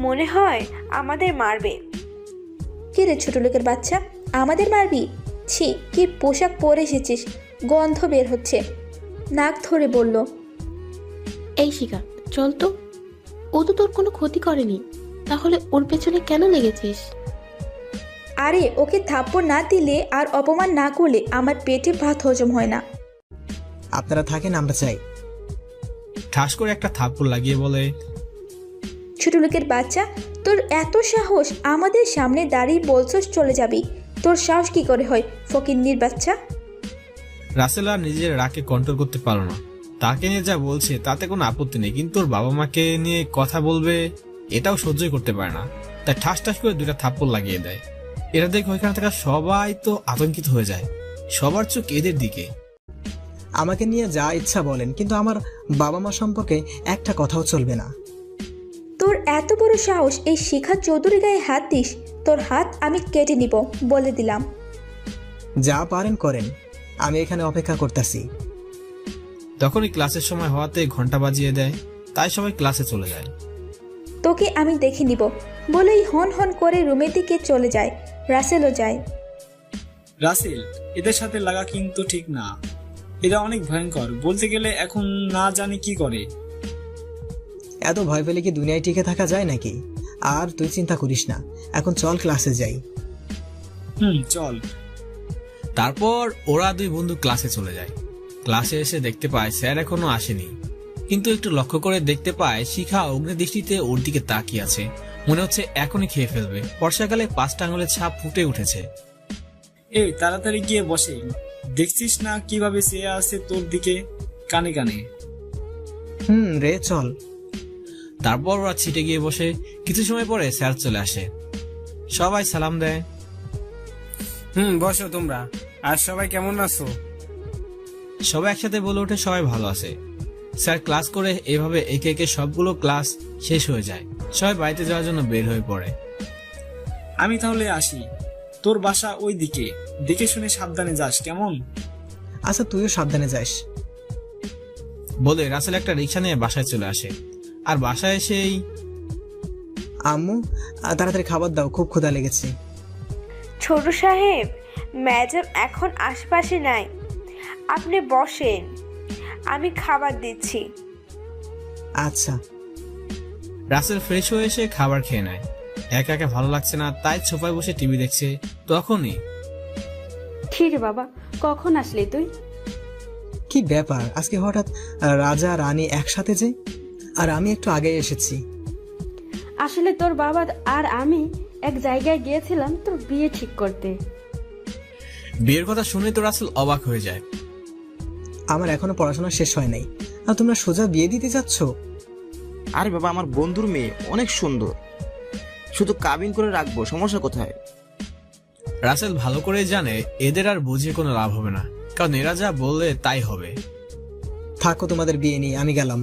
মনে হয় আমাদের মারবে। কি রে ছোট লোকের বাচ্চা, আমাদের মারবি? ছি, কি পোশাক পরে এসেছিস, গন্ধ বের হচ্ছে। নাক ধরে বলল, এই শিখা, চল তো। ও তো তোর কোনো ক্ষতি করেনি, তাহলে ওর পেছনে কেন লেগেছিস? আরে, ওকে থাপ্পড় না দিলে আর অপমান না করলে আমার পেটে ভাত হজম হয় না। আপনারা থাকেন, আমরা চাই। ঠাস করে একটা থাপ্পড় লাগিয়ে বলে, ছোট লোকের বাচ্চা, তোর এত সাহস, আমাদের সামনে দাঁড়িয়ে বলছস চলে যাবি? তোর সাহস কি করে হয়, ফকিন্নির বাচ্চা? রাসেল আর নিজের রাগকে কন্ট্রোল করতে পারো না। তাকে নিয়ে যা বলছে তাতে কোনো আপত্তি নেই, কিন্তু ওর বাবা মাকে নিয়ে কথা বলবে এটাও সহ্যই করতে পারে না, তাই ঠাস ঠাস করে 2টা থাপ্পড় লাগিয়ে দেয়। এটা দেখে ওইখানে থাকা সবাই তো আতঙ্কিত হয়ে যায়, সবার চোখ এদের দিকে। আমাকে নিয়ে যা ইচ্ছা বলেন, কিন্তু আমার বাবা মা সম্পর্কে একটা কথাও চলবে না। তোর এত বড় সাহস এই শিখা চৌধুরী গায়ে হাত দিস, তোর হাত আমি কেটে নিব বলে দিলাম। যা পারেন করেন, আমি এখানে অপেক্ষা করতেছি। তখনই ক্লাসের সময় হওয়াতে ঘন্টা বাজিয়ে দেয়, তাই সবাই ক্লাসে চলে যায়। তোকে আমি দেখে নিব বলেই হন হন করে রুমের দিকে চলে যায়। রাসেলও যায়। রাসেল, এদের সাথে লাগা কিন্তু ঠিক না, এরা অনেক ভয়ঙ্কর। বলতে গেলে এখন না জানি কি করে। এত ভয় পেলে কি দুনিয়ায় টিকে থাকা যায় নাকি? আর তুই চিন্তা করিস না, এখন চল ক্লাসে যাই। চল। তারপর ওরা 2 বন্ধু ক্লাসে চলে যায়। ক্লাসে এসে দেখতে পায় স্যার এখনো আসেনি, কিন্তু একটু লক্ষ্য করে দেখতে পায় শিখা অগ্নিদৃষ্টিতে ওর দিকে তাকিয়ে আছে। মনে হচ্ছে এখনই খেয়ে ফেলবে। বর্ষাকালে 5টা আঙুলের ছাপ ফুটে উঠেছে। এই তাড়াতাড়ি গিয়ে বসে, দেখছিস না কিভাবে চেয়ে আছে তোর দিকে কানে কানে। রে চল। তারপর ওরা ছিটে গিয়ে বসে। কিছু সময় পরে স্যার চলে আসে, সবাই সালাম দেয়। বসো তোমরা। আর সবাই কেমন আছো? সবাই একসাথে বলে ওঠে সবাই ভালো আছে। স্যার ক্লাস করে এভাবে একে একে সবগুলো ক্লাস শেষ হয়ে যায়। সবাই বাড়িতে যাওয়ার জন্য বের হয়ে পড়ে। আমি তাহলে আসি, তোর বাসা ওই দিকে, দেখে শুনে সাবধানে যাস কেমন? আচ্ছা, তুইও সাবধানে যাস। বলে রাসেল একটা রিক্সা নিয়ে বাসায় চলে আসে। আর বাসায় এসেই, আম্মু তাড়াতাড়ি খাবার দাও, খুব ক্ষুধা লেগেছে। ছোট সাহেব, ম্যাডাম এখন আশপাশে নাই, আপনি বসেন, আমি খাবার দিচ্ছি। আচ্ছা। রাসেল ফ্রেশ হয়ে এসে খাবার খেয়ে নেয়। একা একা ভালো লাগছে না, তাই সোফায় বসে টিভি দেখছে। তখনই, ঠিক বাবা, কখন আসলি তুই? কি ব্যাপার আজকে হঠাৎ রাজা রানী একসাথে যে? আর আমি একটু আগে এসেছি। আসলে তোর বাবা আর আমি এক জায়গায় গিয়েছিলাম তোর বিয়ে ঠিক করতে। বিয়ের কথা শুনে তো রাসেল অবাক হয়ে যায়। আমার এখনো পড়াশোনা শেষ হয় নাই, আর তোমরা সোজা বিয়ে দিতে যাচ্ছ? আরে বাবা, আমার বন্ধুর মেয়ে অনেক সুন্দর, শুধু কাবিন করে রাখবো, সমস্যা কোথায়? রাসেল ভালো করে জানে এদের আর বুঝিয়ে কোনো লাভ হবে না, কারণ এরা যা বললে তাই হবে। থাকো তোমাদের বিয়ে নিয়ে, আমি গেলাম।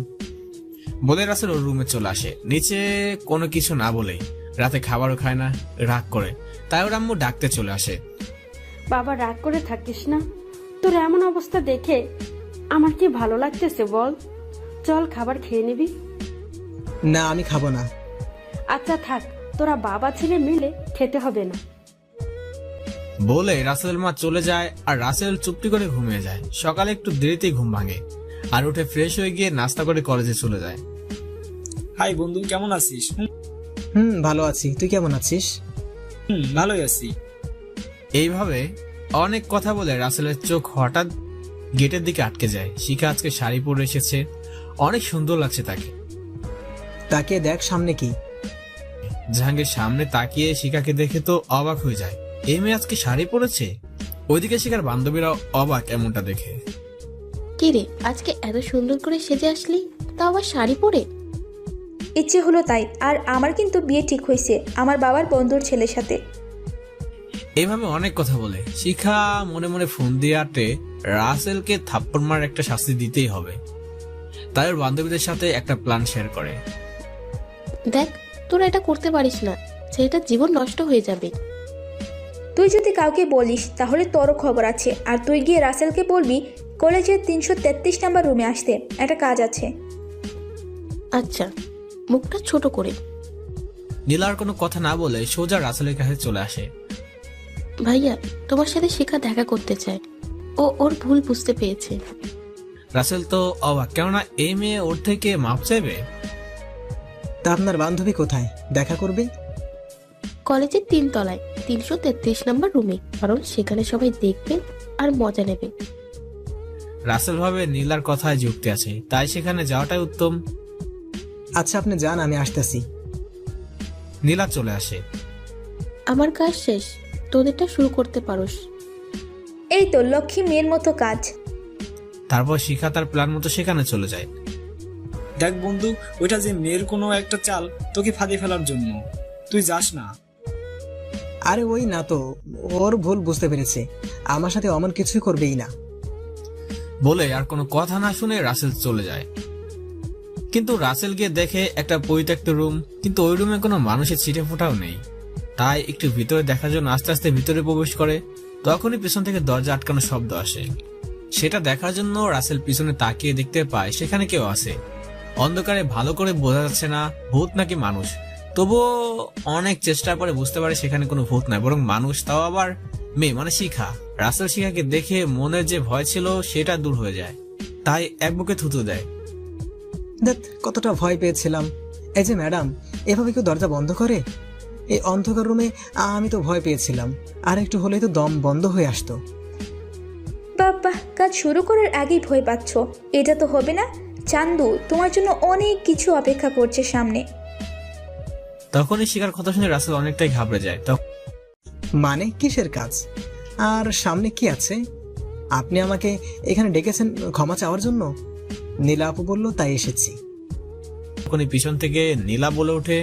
বলে রাসেল ওর রুমে চলে আসে। নিচে কোনো কিছু না বলেই রাতে খাবারও খায় না, রাগ করে। তাই ওর আম্মু ডাকতে চলে আসে। বাবা রাগ করে থাকিস না, তোর এমন অবস্থা দেখে আমার কি ভালো লাগতেছে বল। চল খাবার খেয়ে নিবি। না, আমি খাবো না। আচ্ছা থাক, তোরা বাবা ছেলে মিলে খেতে হবে না। বলে রাসেলের মা চলে যায়। আর রাসেল চুপটি করে ঘুমিয়ে যায়। সকালে একটু দেরিতেই ঘুম ভাঙে আর উঠে ফ্রেশ হয়ে গিয়ে নাস্তা করে কলেজে চলে যায়। হাই বন্ধু, কেমন আছিস? ভালো আছি, তুই কেমন আছিস? ভালোই আছি। এইভাবে অনেক কথা বলে রাসেলের চোখ হঠাৎ গেটের দিকে আটকে যায়। শিখা আজকে শাড়ি পরে এসেছে, অনেক সুন্দর লাগছে তাকে। তাকিয়ে দেখ সামনে কি। জাহাঙ্গীর সামনে তাকিয়ে শিখাকে দেখে তো অবাক হয়ে যায়, এই মেয়ে আজকে শাড়ি পরেছে। ওইদিকে শিখার বান্ধবীরা অবাক এমনটা দেখে। কি রে, আজকে এত সুন্দর করে সেজে আসলি, তাও আবার শাড়ি পরে? ইচ্ছে হলো তাই। আর আমার কিন্তু বিয়ে ঠিক হয়েছে আমার বাবার বন্ধুর ছেলের সাথে। এইভাবে অনেক কথা বলে শিখা মনে মনে ফোন দিয়ে আটে রাসেলকে থাপ্পড় মার একটা শাস্তি দিতেই হবে। তাই ওর বান্ধবীদের সাথে একটা প্ল্যান শেয়ার করে। দেখ, তোরা এটা করতে পারিস না, ছেলেটার জীবন নষ্ট হয়ে যাবে। তুই যদি কাউকে বলিস তাহলে তোরও খবর আছে। আর তুই গিয়ে রাসেলকে বলবি কলেজের 333 নাম্বার রুমে আসতে, একটা কাজ আছে। আচ্ছা, মুখটা ছোট করে। নীলার কোনো কথা না বলে সোজা রাসেলের কাছে চলে আসে। ভাইয়া, তোমার সাথে শিখা দেখা করতে চায়, ও ওর ভুল বুঝতে পেরেছে। রাসেল তো অবাক, কেননা এই মেয়ে ওর থেকে মাপ চাইবে। তা আপনার বান্ধবী কোথায় দেখা করবে? কলেজের 3 তলায় 333 নাম্বার রুমে, কারণ সেখানে সবাই দেখবে আর মজা নেবে। রাসেল ভাবে নীলার কথায় যুক্তি আছে, তাই সেখানে যাওয়াটাই উত্তম। আচ্ছা আপনি যান, আমি আসতেছি। নীলা চলে আসে। আমার কাজ শেষ, তোদেরটা শুরু করতে পারোস। এই তো লক্ষ্মী মেয়ের মতো কাজ। তারপর শিখা তার প্ল্যান মতো সেখানে চলে যায়। দেখ বন্ধু, ওইটা যে মেয়ের কোনো একটা চাল তোকে ফাঁদে ফেলার জন্য, তুই যাস না। আরে ওই না তো, ওর ভুল বুঝতে পেরেছে, আমার সাথে অমন কিছুই করবেই না। বলে আর কোনো কথা না শুনে রাসেল চলে যায়। কিন্তু রাসেল গিয়ে দেখে একটা পরিত্যক্ত রুম, কিন্তু ওই রুমে কোনো মানুষের ছিটে ফোটাও নেই। তাই একটু ভিতরে দেখার জন্য আস্তে আস্তে ভিতরে প্রবেশ করে। তখনই পিছন থেকে দরজা আটকানো শব্দ আসে। সেটা দেখার জন্য রাসেল পিছনে তাকিয়ে দেখতে পায় সেখানে কেউ আছে। অন্ধকারে ভালো করে বোঝা যাচ্ছে না ভূত নাকি মানুষ, তবুও অনেক চেষ্টার পরে বুঝতে পারে সেখানে কোনো ভূত নাই, বরং মানুষ, তাও আবার মেয়ে, মানে শিখা। রাসেল শিখাকে দেখে মনের যে ভয় ছিল সেটা দূর হয়ে যায়, তাই এক বুকে থুতু দেয়। দেখ কতটা ভয় পেয়েছিলাম। এই যে ম্যাডাম, এভাবে কেউ দরজা বন্ধ করে? এই অন্ধকার রুমে আমি তো ভয় পেয়েছিলাম, আর একটু হলেই তো দম বন্ধ হয়ে আসতো। বাবা, কাজ শুরু করার আগেই ভয় পাচ্ছ? এটা তো হবে না। চান্দু, তোমার জন্য অনেক কিছু অপেক্ষা করছে সামনে। তখনই শিখার কথা শুনে রাসেল অনেকটাই ঘাবড়ে যায়। মানে কিসের কাজ? আর সামনে কি আছে? আপনি আমাকে এখানে ডেকেছেন ক্ষমা চাওয়ার জন্য? নীলা আপু বলল তাই এসেছি। তখনই পিছন থেকে নীলা বলে ওঠে,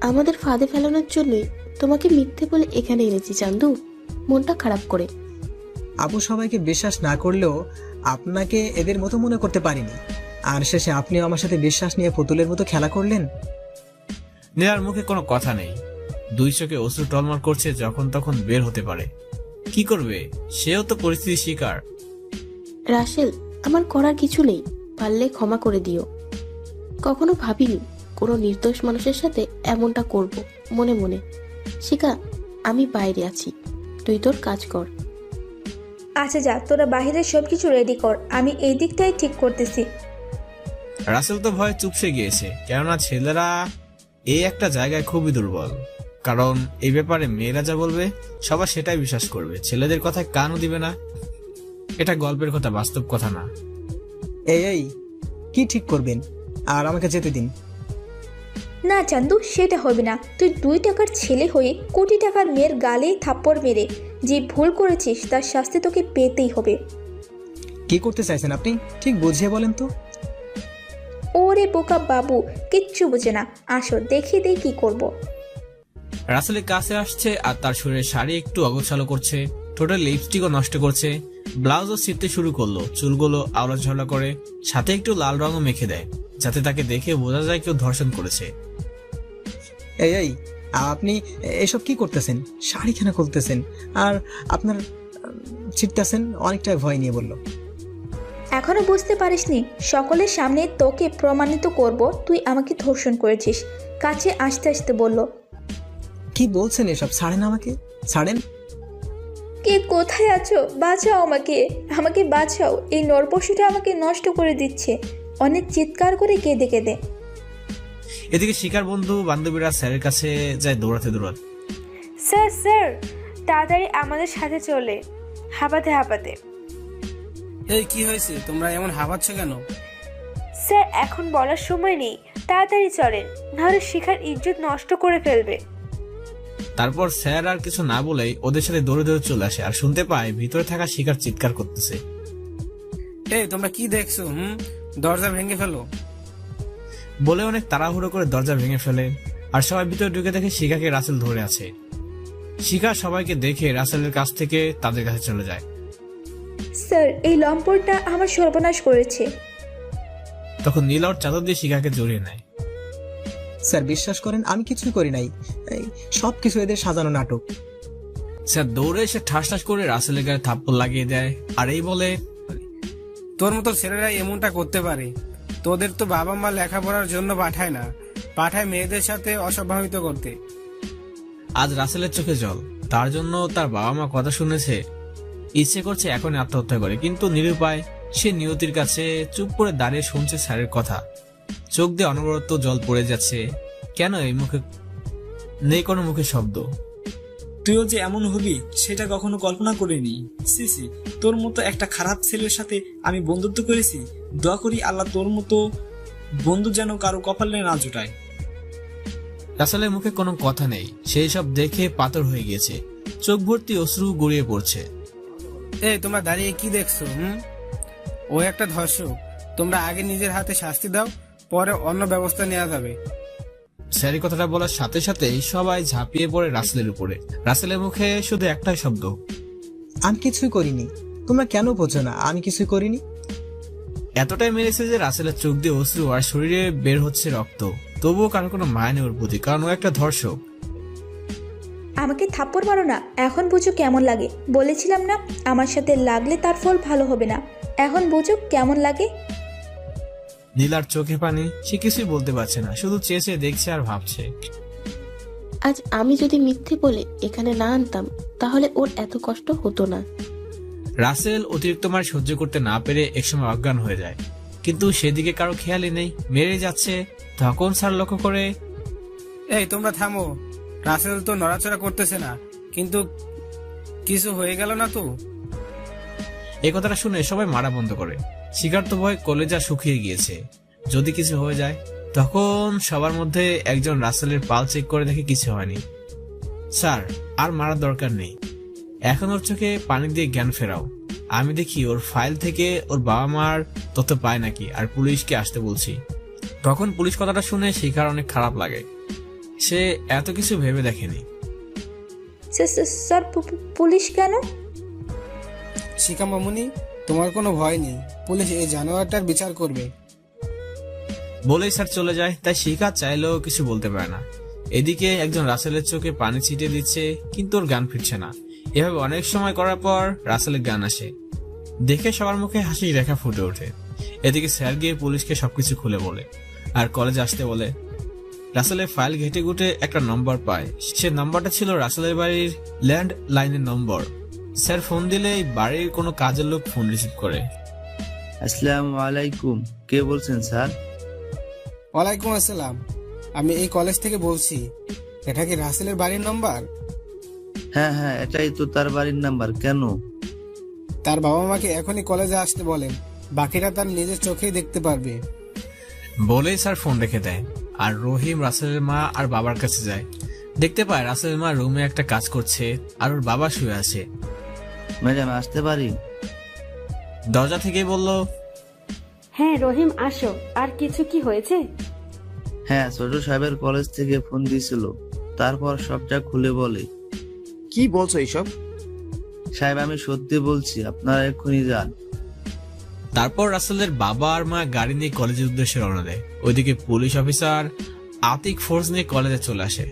আমাদের ফাঁদে ফেলানোর জন্যই তোমাকে মিথ্যে বলে এখানে এনেছি চান্দু, মনটা খারাপ করে। আপু সবাইকে বিশ্বাস না করলেও আপনাকে এদের মতো মনে করতে পারিনি, আর শেষে আপনি আমার সাথে বিশ্বাস নিয়ে পুতুলের মতো খেলা করলেন। নীলার মুখে কোনো কথা নেই, দুই চোখে অশ্রু টলমল করছে, যখন তখন বের হতে পারে। কি করবে, সেও তো পরিস্থিতির শিকার। রাসেল, আমার করার কিছু নেই, পারলে ক্ষমা করে দিও। কখনো ভাবিনি কোনো নির্দোষ মানুষের সাথে এমনটা করব মনে মনে। শিখা, আমি বাইরে আছি, তুই তোর কাজ কর। আচ্ছা যা, তোরা বাহিরের সবকিছু রেডি কর, আমি এই দিকটাই ঠিক করতেছি। রাসেল তো ভয়ে চুপসে গিয়েছে, কেননা ছেলেরা এই একটা জায়গায় খুবই দুর্বল। কারণ এই ব্যাপারে মেয়েরা যা বলবে সবাই সেটাই বিশ্বাস করবে, ছেলেদের কথায় কানও দিবে না। এটা গল্পের কথা, বাস্তব কথা না। এই কি ঠিক করবেন? আর আমাকে যেতে দিন। না চান্দু, সেটা হবে না। তুই 2 টাকার ছেলে হয়ে কোটি টাকার মেয়ের গালে থাপ্পড় মেরে যে ভুল করেছিস তার শাস্তি তোকে পেতেই হবে। কি করতে চাইছেন আপনি, ঠিক বুঝিয়ে বলেন তো। ওরে বোকা বাবু, কিচ্ছু বুঝে না, আসো দেখে দেই কি করব। রাসেলের কাছে আসছে আর তার শরীরের শাড়ি একটু অগোছালো করছে, ঠোঁটের লিপস্টিকও নষ্ট করছে, ব্লাউজও ছিঁড়তে শুরু করলো, চুলগুলো আওড়া ঝাওড়া করে, সাথে একটু লাল রঙও মেখে দেয়, যাতে তাকে দেখে বোঝা যায় কেউ ধর্ষণ করেছে। এই আপনি এসব কি করতেছেন? শাড়ি কেন খুলতেছেন? আর আপনার ছিটতেছেন? অনেকটা ভয় নিয়ে বলল। এখনো বুঝতে পারিসনি? সকলের সামনে তোকে প্রমাণিত করব তুই আমাকে ধর্ষণ করেছিস। কাছে আসতে আসতে বলল। কি বলছেন এসব? ছাড়েন আমাকে, ছাড়েন। কে কোথায় আছো? বাঁচাও আমাকে, আমাকে বাঁচাও। এই নরপশুটা আমাকে নষ্ট করে দিচ্ছে। অনেক চিৎকার করে কেঁদে কেঁদে। এদিকে শিকার বন্ধু বান্ধবীরা স্যারের কাছে যায় দৌড়াতে দৌড়াতে। স্যার স্যার, তাড়াতাড়ি আমাদের সাথে চলে। হাঁপাতে হাঁপাতে। এই কি হয়েছে, তোমরা এমন হাঁপাচ্ছ কেন? স্যার, এখন বলার সময় নেই, তাড়াতাড়ি চলেন, নাহলে শিখার ইজ্জত নষ্ট করে ফেলবে। তারপর স্যার আর কিছু না বলেই ওদের সাথে দৌড়ে দৌড়ে চলে আসে, আর শুনতে পায় ভিতরে থাকা শিকার চিৎকার করতেছে। এই তোমরা কি দেখছো? দরজা ভেঙে ফেলো বলে অনেক তাড়াহুড়ো করে দরজা ভেঙে ফেলে, আর সবাই ভিতরে ঢুকে দেখে শিখাকে রাসেল ধরে আছে। শিখা সবাইকে দেখে রাসেলের কাছ থেকে তাদের কাছে চলে যায়। স্যার, এই লম্পটটা আমার সর্বনাশ করেছে। তখন নীলা ওর চাদর দিয়ে শিখাকে জড়িয়ে নেয়। স্যার বিশ্বাস করেন, আমি কিছুই করি নাই, সবকিছু এদের সাজানো নাটক। স্যার দৌড়ে এসে ঠাস ঠাস করে রাসেলের গায়ে থাপ্পড় লাগিয়ে দেয়, আর এই বলে, তোর মতো ছেলেরা এমনটা করতে পারে? তোদের তো বাবা মা লেখাপড়ার জন্য পাঠায় না, পাঠায় মেয়েদের সাথে অস্বাভাবিত করতে। আজ রাসেলের চোখে জল, তার জন্য তার বাবা মা কথা শুনেছে, ইচ্ছে করছে এখনই আত্মহত্যা করে, কিন্তু নিরুপায়। সে নিয়তির কাছে চুপ করে দাঁড়িয়ে শুনছে স্যারের কথা, চোখ দিয়ে অনবরত জল পড়ে যাচ্ছে। কেন এই মুখে নেই কোনো মুখে শব্দ? তুইও যে এমন হবি সেটা কখনো কল্পনা করিনি। সিসি, তোর মতো একটা খারাপ ছেলের সাথে আমি বন্ধুত্ব করেছি। দোয়া করি আল্লাহ তোর মতো বন্ধু যেন কারো কপালে না জুটায়। রাসেলের মুখে কোনো কথা নেই, সেই সব দেখে পাথর হয়ে গেছে, চোখ ভর্তি অশ্রু গড়িয়ে পড়ছে। এই তোমরা দাঁড়িয়ে কি দেখছো? ও একটা ধর্ষক, তোমরা আগে নিজের হাতে শাস্তি দাও, পরে অন্য ব্যবস্থা নেওয়া যাবে। স্যার এই কথাটা বলার সাথে সাথেই সবাই ঝাঁপিয়ে পড়ে রাসেলের উপরে। রাসেলের মুখে শুধু একটাই শব্দ, আমি কিছুই করিনি। তোমরা কেন বোঝো না আমি কিছুই করিনি? এতটাই মেরেছে যে রাসেলের চোখ দিয়ে অশ্রু আর শরীরে বের হচ্ছে রক্ত। তবুও কারণ কোনো মায়া নেই ওর প্রতি, কারণ ও একটা ধর্ষক। আমাকে থাপ্পড় মারো না, এখন বুঝো কেমন লাগে। বলেছিলাম না আমার সাথে লাগলে তার ফল ভালো হবে না। এখন বুঝো কেমন লাগে। নীলার চোখে পানি, সে কিছুই বলতে পারছে না, শুধু চেয়ে চেয়ে দেখছে আর ভাবছে। আজ আমি যদি মিথ্যে বলে এখানে না আনতাম তাহলে ওর এত কষ্ট হতো না। রাসেল অতিরিক্ত মার সহ্য করতে না পেরে একসময় অজ্ঞান হয়ে যায়, কিন্তু সেদিকে কারো খেয়ালই নেই, মেরে যাচ্ছে। তখন স্যার লক্ষ্য করে, এই তোমরা থামো, রাসেল তো নড়াচড়া করতেছে না, কিন্তু কিছু হয়ে গেল না তো? এই কথাটা শুনে সবাই মারা বন্ধ করে। শিকার তো ভয় কলেজা শুকিয়ে গিয়েছে, যদি কিছু হয়ে যায়। তখন সবার মধ্যে একজন রাসেলের পাল চেক করে দেখে কিছু হয়নি। স্যার আর মারার দরকার নেই, এখন ওর চোখে পানি দিয়ে জ্ঞান ফেরাও। আমি দেখি ওর ফাইল থেকে ওর বাবা মার তথ্য পায় নাকি, আর পুলিশকে আসতে বলছি। তখন পুলিশ কথাটা শুনে শিকার অনেক খারাপ লাগে, সে এত কিছু ভেবে দেখেনি। স্যার পুলিশ কেন? শিখা মামুনি, তোমার কোনো ভয় নেই, পুলিশ এই জানোয়ারটার বিচার করবে। বলেই স্যার চলে যায়। তাই শিখা চাইলেও কিছু বলতে পারে না। এদিকে একজন রাসেলের চোখে পানি ছিটিয়ে দিচ্ছে, কিন্তু ওর গান ফিরছে না। এভাবে অনেক সময় করার পর রাসেলের গান আসে, দেখে সবার মুখে হাসি রেখা ফুটে ওঠে। এদিকে স্যার গিয়ে পুলিশকে সবকিছু খুলে বলে আর কলেজে আসতে বলে। রাসেলের ফাইল ঘেটে ঘুটে একটা নম্বর পায়, সে নম্বরটা ছিল রাসেলের বাড়ির ল্যান্ড লাইনের নম্বর। স্যার ফোন দিলেই বাড়ির কোনো কাজের লোক ফোন রিসিভ করে। আসসালামু আলাইকুম, কে বলছেন স্যার? ওয়ালাইকুম আসসালাম, আমি এই কলেজ থেকে বলছি। এটা কি রাসেলের বাড়ির নাম্বার? হ্যাঁ হ্যাঁ, এটাই তো তার বাড়ির নাম্বার। কেন? তার বাবা মাকে এখনই কলেজে আসতে বলেন, বাকিটা তার নিজের চোখেই দেখতে পারবে। বলেই স্যার ফোন রেখে দেয়, আর রহিম রাসেলের মা আর বাবার কাছে যায়। দেখতে পায় রাসেলের মা রুমে একটা কাজ করছে আর ওর বাবা শুয়ে আছে। ম্যাডাম আসতে পারি? দরজা থেকেই বলল, হ্যাঁ রহিম আসো। আর কিছু কি হয়েছে? হ্যাঁ, ছোট সাহেবের কলেজ থেকে ফোন দিয়েছিল, তারপর সবটা খুলে বলে। কি বলছো এইসব? সাহেব আমি সত্যি বলছি, আপনারা এক্ষুনি যান। তারপর রাসেলের বাবা আর মা গাড়ি নিয়ে কলেজের উদ্দেশ্যে রওনা দেয়। ওইদিকে পুলিশ অফিসার আতিক ফোর্স নিয়ে কলেজে চলে আসে।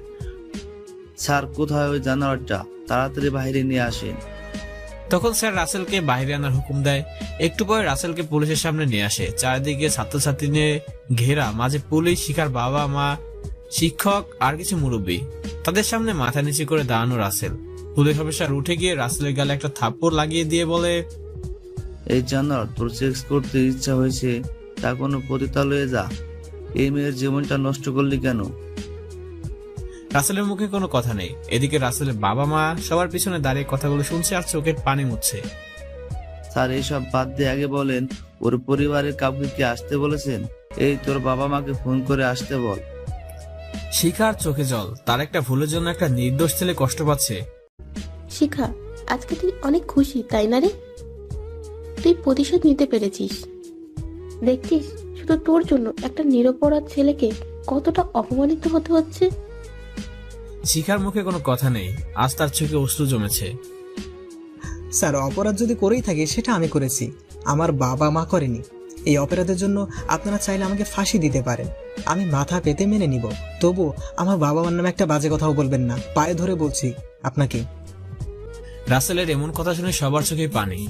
স্যার কোথায় ওই জানোয়ারটা? তাড়াতাড়ি বাইরে নিয়ে আসেন। তখন স্যার রাসেলকে বাইরে আনার হুকুম দেয়। একটু পরে রাসেলকে পুলিশের সামনে নিয়ে আসে। চারিদিকে ছাত্রছাত্রী নিয়ে ঘেরা, মাঝে পুলিশ, শিখার বাবা মা, শিক্ষক আর কিছু মুরব্বী। তাদের সামনে মাথা নিচু করে দাঁড়ানো রাসেল। পুলিশ অফিসার উঠে গিয়ে রাসেলের গালে একটা থাপ্পড় লাগিয়ে দিয়ে বলে, এই জানোয়ার, তোর সেক্স করতে ইচ্ছা হয়েছে তা কোনো পতিতালয়ে যা। এই মেয়ের জীবনটা নষ্ট করলি কেন? রাসেলের মুখে কোনো কথা নেই। এদিকে রাসেলের বাবা মা সবার পিছনে দাঁড়িয়ে কথাগুলো শুনছে আর চোখের পানি মুছছে। স্যার এইসব বাদ দিয়ে আগে বলেন, ওর পরিবারের কাউকে কি আসতে বলেছেন? এই তোর বাবা মাকে ফোন করে আসতে বল। শিখার চোখে জল, তার একটা ভুলের জন্য একটা নির্দোষ ছেলে কষ্ট পাচ্ছে। শিখা, আজকে তুই অনেক খুশি তাই না রে? তুই প্রতিশোধ নিতে পেরেছিস। দেখছিস শুধু তোর জন্য একটা নিরপরাধ ছেলেকে কতটা অপমানিত হতে হচ্ছে। শিখার মুখে কোনো কথা নেই, আজ তার চোখে অশ্রু জমেছে। স্যার অপরাধ যদি করেই থাকে সেটা আমি করেছি, আমার বাবা মা করেনি। এই অপরাধের জন্য আপনারা চাইলে আমাকে ফাঁসি দিতে পারেন, আমি মাথা পেতে মেনে নিব। তবু আমার বাবা মার নামে একটা বাজে কথাও বলবেন না, পায়ে ধরে বলছি আপনাকে। রাসেলের এমন কথা শুনে সবার চোখে পানি।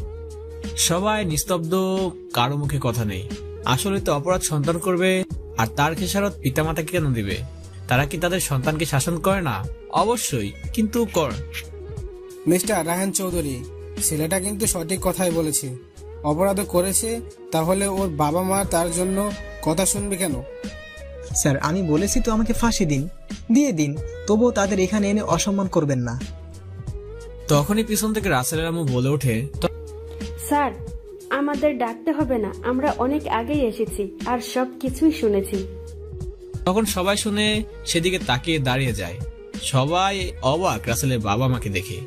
সবাই নিস্তব্ধ, কারো মুখে কথা নেই। আসলে তো অপরাধ সন্তান করবে, আর তার খেসারত পিতামাতাকে কেন দিবে? তারা কি তাদের সন্তানকে শাসন করে না? অবশ্যই, কিন্তু কর। মিস্টার রায়হান চৌধুরী, ছেলেটা কিন্তু সঠিক কথাই বলেছে। অপরাধ করেছে, তাহলে ওর বাবা মা তার জন্য কথা শুনবে কেন? স্যার আমি বলেছি তো আমাকে ফাঁসি দিন, দিয়ে দিন, তবুও তাদের এখানে এনে অসম্মান করবেন না। তখনই পিছন থেকে রাসেলের আম্মু বলে ওঠে, স্যার আমাদের ডাকতে হবে না, আমরা অনেক আগেই এসেছি আর সব কিছুই শুনেছি। তখন সবাই শুনে সেদিকে তাকিয়ে দাঁড়িয়ে যায়। সবাই অবাক রাসেলের বাবা মাকে দেখে।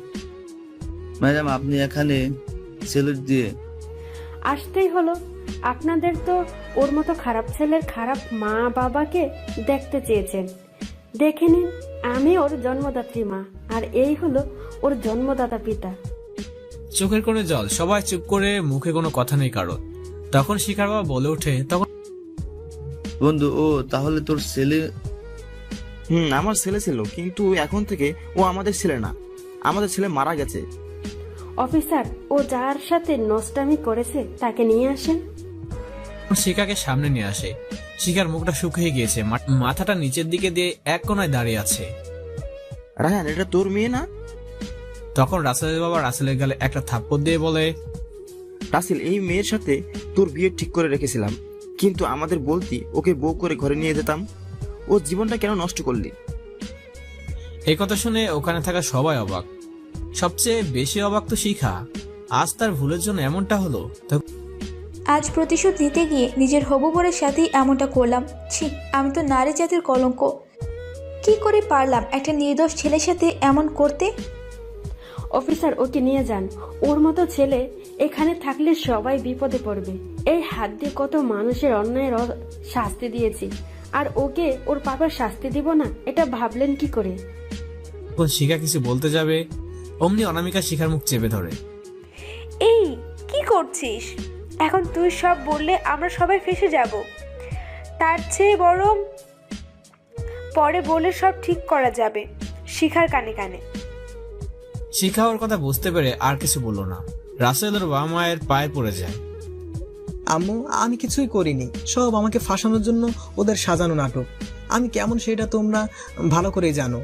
ম্যাডাম আপনি এখানে? সেলুট দিয়ে। আসতেই হলো, আপনাদের তো ওর মতো খারাপ ছেলের খারাপ মা বাবাকে দেখতে চেয়েছেন। দেখে নিন, আমি ওর জন্মদাত্রী মা, আর এই হলো ওর জন্মদাতা পিতা। চোখের কোণে জল, সবাই চুপ করে, মুখে কোনো কথা নেই কারো। তখন শিখার বাবা বলে ওঠে, তখন বন্ধু, ও তাহলে তোর ছেলে? আমার ছেলে ছিল, কিন্তু এখন থেকে ও আমাদের ছেলে না, আমাদের ছেলে মারা গেছে। অফিসার, ও যার সাথে নষ্টামি করেছে তাকে নিয়ে আসেন। শিখাকে সামনে নিয়ে আসে। শিখার মুখটা শুকিয়ে গিয়েছে, মাথাটা নিচের দিকে দিয়ে এক কোনায় দাঁড়িয়ে আছে। রায়হান, এটা তোর মেয়ে না? তখন রাসেলের বাবা রাসেলের গালে একটা থাপ্পড় দিয়ে বলে, রাসেল, এই মেয়ের সাথে তোর বিয়ে ঠিক করে রেখেছিলাম, কিন্তু আমাদের বলতি ওকে বউ করে ঘরে নিয়ে যেতাম। ও জীবনটা কেন নষ্ট করলি? এই কথা শুনে ওখানে থাকা সবাই অবাক। সবচেয়ে বেশি অবাক তো শিখা। আজ তার ভুলের জন্য এমনটা হলো। আজ প্রতিশোধ নিতে গিয়ে নিজের হবু বরের সাথেই এমনটা করলাম। ছি, আমি তো নারী জাতির কলঙ্ক। কি করে পারলাম একটা নির্দোষ ছেলের সাথে এমন করতে? অফিসার, ওকে নিয়ে যান। ওর মতো ছেলে এখানে থাকলে সবাই বিপদে পড়বে। এই হাত দিয়ে কত মানুষের অন্যায়ের শাস্তি দিয়েছি, আর ওকে ওর পাপার শাস্তি দিব না, এটা ভাবলেন কি করে? শিখা কিছু বলতে যাবে, অমনি অনামিকা শিখার মুখ চেপে ধরে। এই কি করছিস? এখন তুই সব বললে আমরা সবাই ফেঁসে যাব। তার চেয়ে বরং পরে বলে সব ঠিক করা যাবে। শিখার কানে কানে। শিখা ওর কথা বুঝতে পেরে আর কিছু বলল না। রাসেল ওর বাবা মায়ের পায়ে পড়ে যায়। আম্মু, আমি কিছুই করিনি, সব আমাকে ফাঁসানোর জন্য ওদের সাজানো নাটক। আমি কেমন সেটা তোমরা ভালো করেই জানো।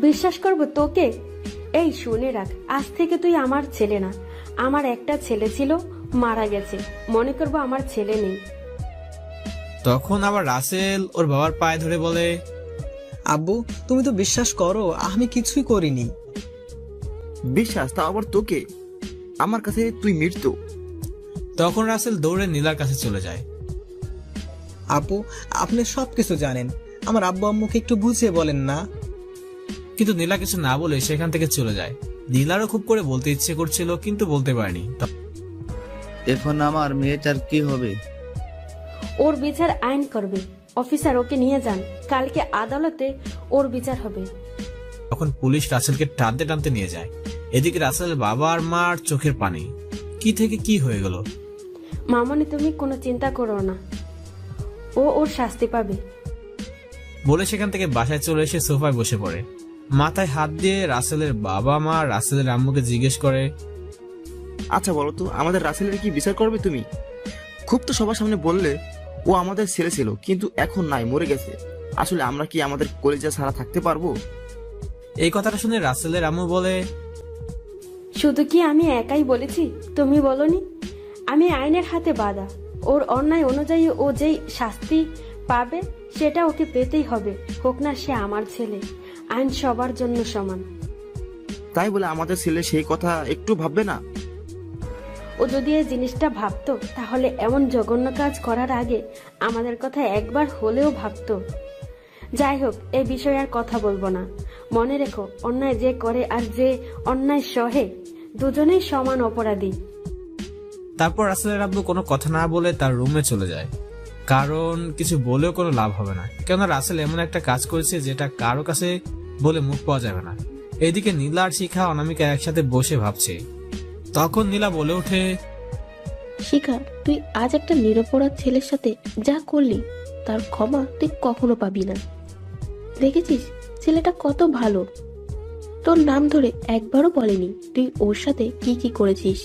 বিশ্বাস করবো তোকে? এই শুনে রাখ, আজ থেকে তুই আমার ছেলে না। আমার একটা ছেলে ছিল, মারা গেছে, মনে করবো আমার ছেলে নেই। তখন আবার রাসেল ওর বাবার পায়ে ধরে বলে, আব্বু, তুমি তো বিশ্বাস করো আমি কিছুই করিনি। বিশ্বাস? তা আবার তোকে? আমার কাছে তুই মৃত্যু। তখন রাসেল দৌড়ে নীলার কাছে চলে যায়। আপু, আপনি সবকিছু জানেন, আমার আব্বু আম্মুকে একটু বুঝিয়ে বলেন না। কিন্তু নীলা কিছু না বলে সেখান থেকে চলে যায়। নীলারও খুব করে বলতে ইচ্ছে করছিল, কিন্তু বলতে পারেনি। এখন আমার মেয়েটার কি হবে? ওর বিচার আইন করবে। অফিসার, ওকে নিয়ে যান, কালকে আদালতে ওর বিচার হবে। তখন পুলিশ রাসেলকে টানতে টানতে নিয়ে যায়। এদিকে রাসেলের বাবা আর মার চোখের পানি। কি থেকে কি হয়ে গেল? মামনি, তুমি কোনো চিন্তা করো না, ও ওর শাস্তি পাবে বলে সেখান থেকে বাসায় চলে এসে সোফায় বসে পড়ে। মাথায় হাত দিয়ে রাসেলের বাবা মা রাসেলের আম্মুকে জিজ্ঞেস করে, আচ্ছা বলো তো, আমাদের রাসেলের কি বিচার করবে তুমি? খুব তো সবার সামনে বললে ও আমাদের ছেলে ছিল, কিন্তু এখন নাই, মরে গেছে। আসলে আমরা কি আমাদের কলেজা ছাড়া থাকতে পারবো? এই কথাটা শুনে রাসেলের আম্মু বলে, শুধু কি আমি একাই বলেছি? তুমি বলনি? আমি আইনের হাতে বাঁধা। ওর অন্যায় অনুযায়ী ও যেই শাস্তি পাবে সেটা ওকে পেতেই হবে, হোক না সে আমার ছেলে। আইন সবার জন্য সমান। তাই বলে আমাদের ছেলে সেই কথা একটু ভাববে না? ও যদি এই জিনিসটা ভাবতো, তাহলে এমন জঘন্য কাজ করার আগে আমাদের কথা একবার হলেও ভাবতো। যাই হোক, এই বিষয়ে আর কথা বলবো না। মনে রেখো, অন্যায় যে করে আর যে অন্যায় সহে, দুজনেই সমান অপরাধী। তারপর রাসেলের আব্বু কোনো কথা না বলে তার রুমে চলে যায়। কারণ কিছু বলেও কোনো লাভ হবে না, কেননা রাসেল এমন একটা কাজ করেছে যেটা কারো কাছে বলে মুখ পাওয়া যাবে না। এদিকে নীলা আর শিখা অনামিকা একসাথে বসে ভাবছে। তখন নীলা বলে ওঠে, শিখা, তুই আজ একটা নিরপরাধ ছেলের সাথে যা করলি তার ক্ষমা তুই কখনো পাবি না। দেখেছিস ছেলেটা কত ভালো, তোর নাম ধরে একবারও বলেনি তুই ওর সাথে কি কি করেছিস।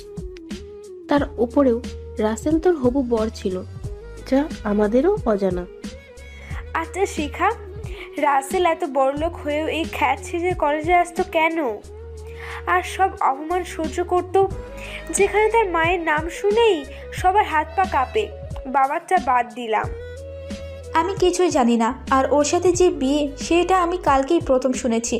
তার উপরেও রাসেল তোর হবু বর ছিল, যা আমাদেরও অজানা। আচ্ছা শিখা, রাসেল এত বড়লোক হয়েও এই খ্যাত ছেড়ে কলেজে আসতো কেন? আর সব অপমান সহ্য করতো, যেখানে তার মায়ের নাম শুনেই সবার হাত পা কাঁপে। বাবারটা বাদ দিলাম। আমি কিছুই জানি না, আর ওর সাথে যে বিয়ে সেটা আমি কালকেই প্রথম শুনেছি।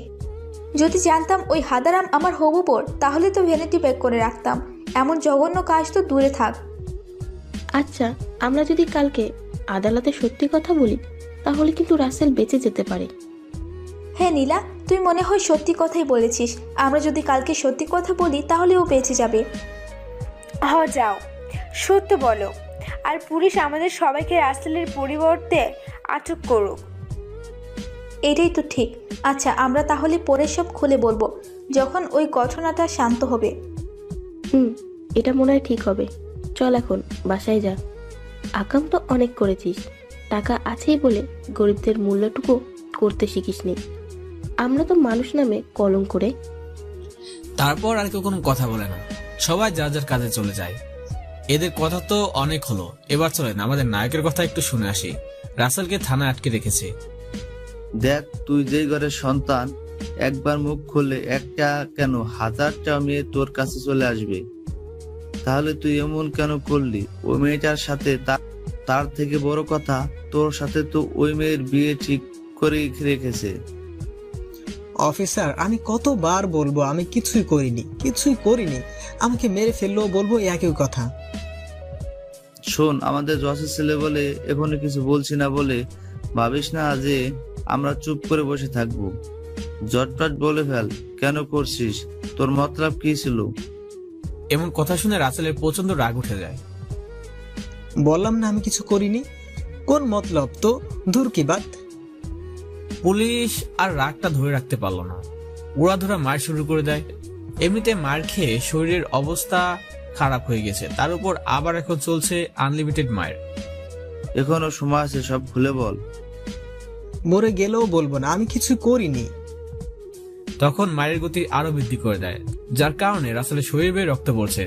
যদি জানতাম ওই হাদারাম আমার হবু বর, তাহলে তো ভ্যানিটি প্যাক করে রাখতাম। এমন জঘন্য কাজ তো দূরে থাক। আচ্ছা, আমরা যদি কালকে আদালতে সত্যি কথা বলি তাহলে কিন্তু রাসেল বেঁচে যেতে পারে। হ্যাঁ নীলা, তুই মনে হয় সত্যি কথাই বলেছিস। আমরা যদি কালকে সত্যি কথা বলি তাহলে ও বেঁচে যাবে। যাও, সত্য বলো, আর পুলিশ আমাদের সবাইকে রাসেলের পরিবর্তে আটক করুক। এটাই তো ঠিক। আচ্ছা, আমরা তাহলে পরে সব খুলে বলবো যখন ওই ঘটনাটা শান্ত হবে। এটা মনে হয় ঠিক হবে। চল এখন বাসায় যা। আকাম তো অনেক করেছিস, টাকা আছেই বলে গরিবদের মূল্যটুকু করতে শিখিসনি। আমরা তো মানুষ নামে কলম করে। তারপর আর কেউ কোনো কথা বলে না, সবাই যার যার কাজে চলে যায়। এদের কথা তো অনেক হলো, এবার চলেন আমাদের নায়কের কথা একটু শুনে আসি। রাসেলকে থানায় আটকে রেখেছে। দেখ, তুই যেই ঘরের সন্তান, একবার মুখ খুললে একটা কেন হাজারটা মেয়ে তোর কাছে চলে আসবে। তাহলে তুই এমন কেন করলি? ওই মেয়েটার সাথে তার থেকে বড় কথা, তোর সাথে তো ওই মেয়ের বিয়ে ঠিক করে রেখেছে। অফিসার, আমি কতবার বলবো আমি কিছুই করিনি। আমাকে মেরে ফেললেও বলবো একই কথা। শোন, আমাদের জসের ছেলে বলে এখনো কিছু বলছি না বলে ভাবিস না যে আমরা চুপ করে বসে থাকবো। জটপট বলে ফেল, কেন করছিস? তোর মতলব কি ছিল? এমন কথা শুনে রাসেলের প্রচন্ড রাগ উঠে যায়। বললাম না আমি কিছু করিনি। কোন মতলব তো? দূর কি বাত। পুলিশ আর রাগটা ধরে রাখতে পারলো না, উড়াধুরা মার শুরু করে দেয়। এমনিতে মার খেয়ে শরীরের অবস্থা খারাপ হয়ে গেছে, তার উপর আবার এখন চলছে আনলিমিটেড মায়ের। এখনো সময় আছে, সব খুলে বল। মরে গেলেও বলবো না আমি কিছু করিনি। তখন মায়ের গতি আরো বৃদ্ধি করে দেয়, যার কারণে রাসেলের শরীর বেয়ে রক্ত পড়ছে।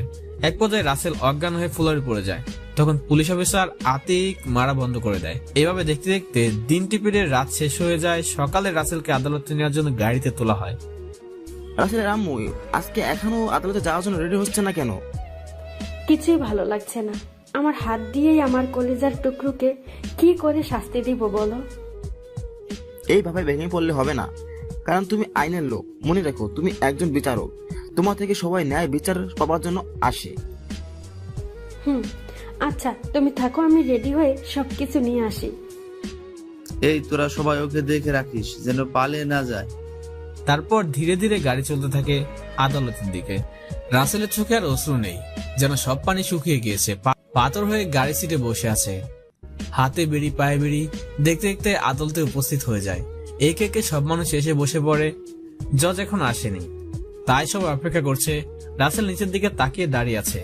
এক পর্যায়ে রাসেল অজ্ঞান হয়ে ফ্লোরে পড়ে যায়। তখন পুলিশ অফিসার আতিক মারা বন্ধ করে দেয়। এভাবে দেখতে দেখতে দিন টিপিরে রাত শেষ হয়ে যায়। সকালে রাসেলকে আদালতে নেওয়ার জন্য গাড়িতে তোলা হয়। রাসেলের আম্মু আজকে এখনো আদালতে যাওয়ার জন্য রেডি হচ্ছে না কেন? কিছুই ভালো লাগছে না। আমার হাত দিয়েই আমার কলিজার টুকরোকে কি করে শাস্তি দিব বলো? এইভাবে ভেঙে পড়লে হবে না, কারণ তুমি আইনের লোক। মনে রেখো, তুমি একজন বিচারক। তোমার থেকে সবাই ন্যায় বিচার পাওয়ার জন্য আসে। আচ্ছা, তুমি থাকো, আমি রেডি হয়ে সবকিছু নিয়ে আসি। এই তোরা সবাই ওকে দেখে রাখিস যেন পালিয়ে না যায়। তারপর ধীরে ধীরে গাড়ি চলতে থাকে আদালতের দিকে। রাসেলের চোখে আর অশ্রু নেই, যেন সব পানি শুকিয়ে গিয়েছে। পাথর হয়ে গাড়ি সিটে বসে আছে, হাতে বেড়ি পায়ে বেড়ি। দেখতে দেখতে আদালতে উপস্থিত হয়ে যায়। একে একে সব মানুষ এসে বসে পড়ে। জজ এখন আসেনি, তাই সব অপেক্ষা করছে। রাসেল নিচের দিকে তাকিয়ে দাঁড়িয়ে আছে,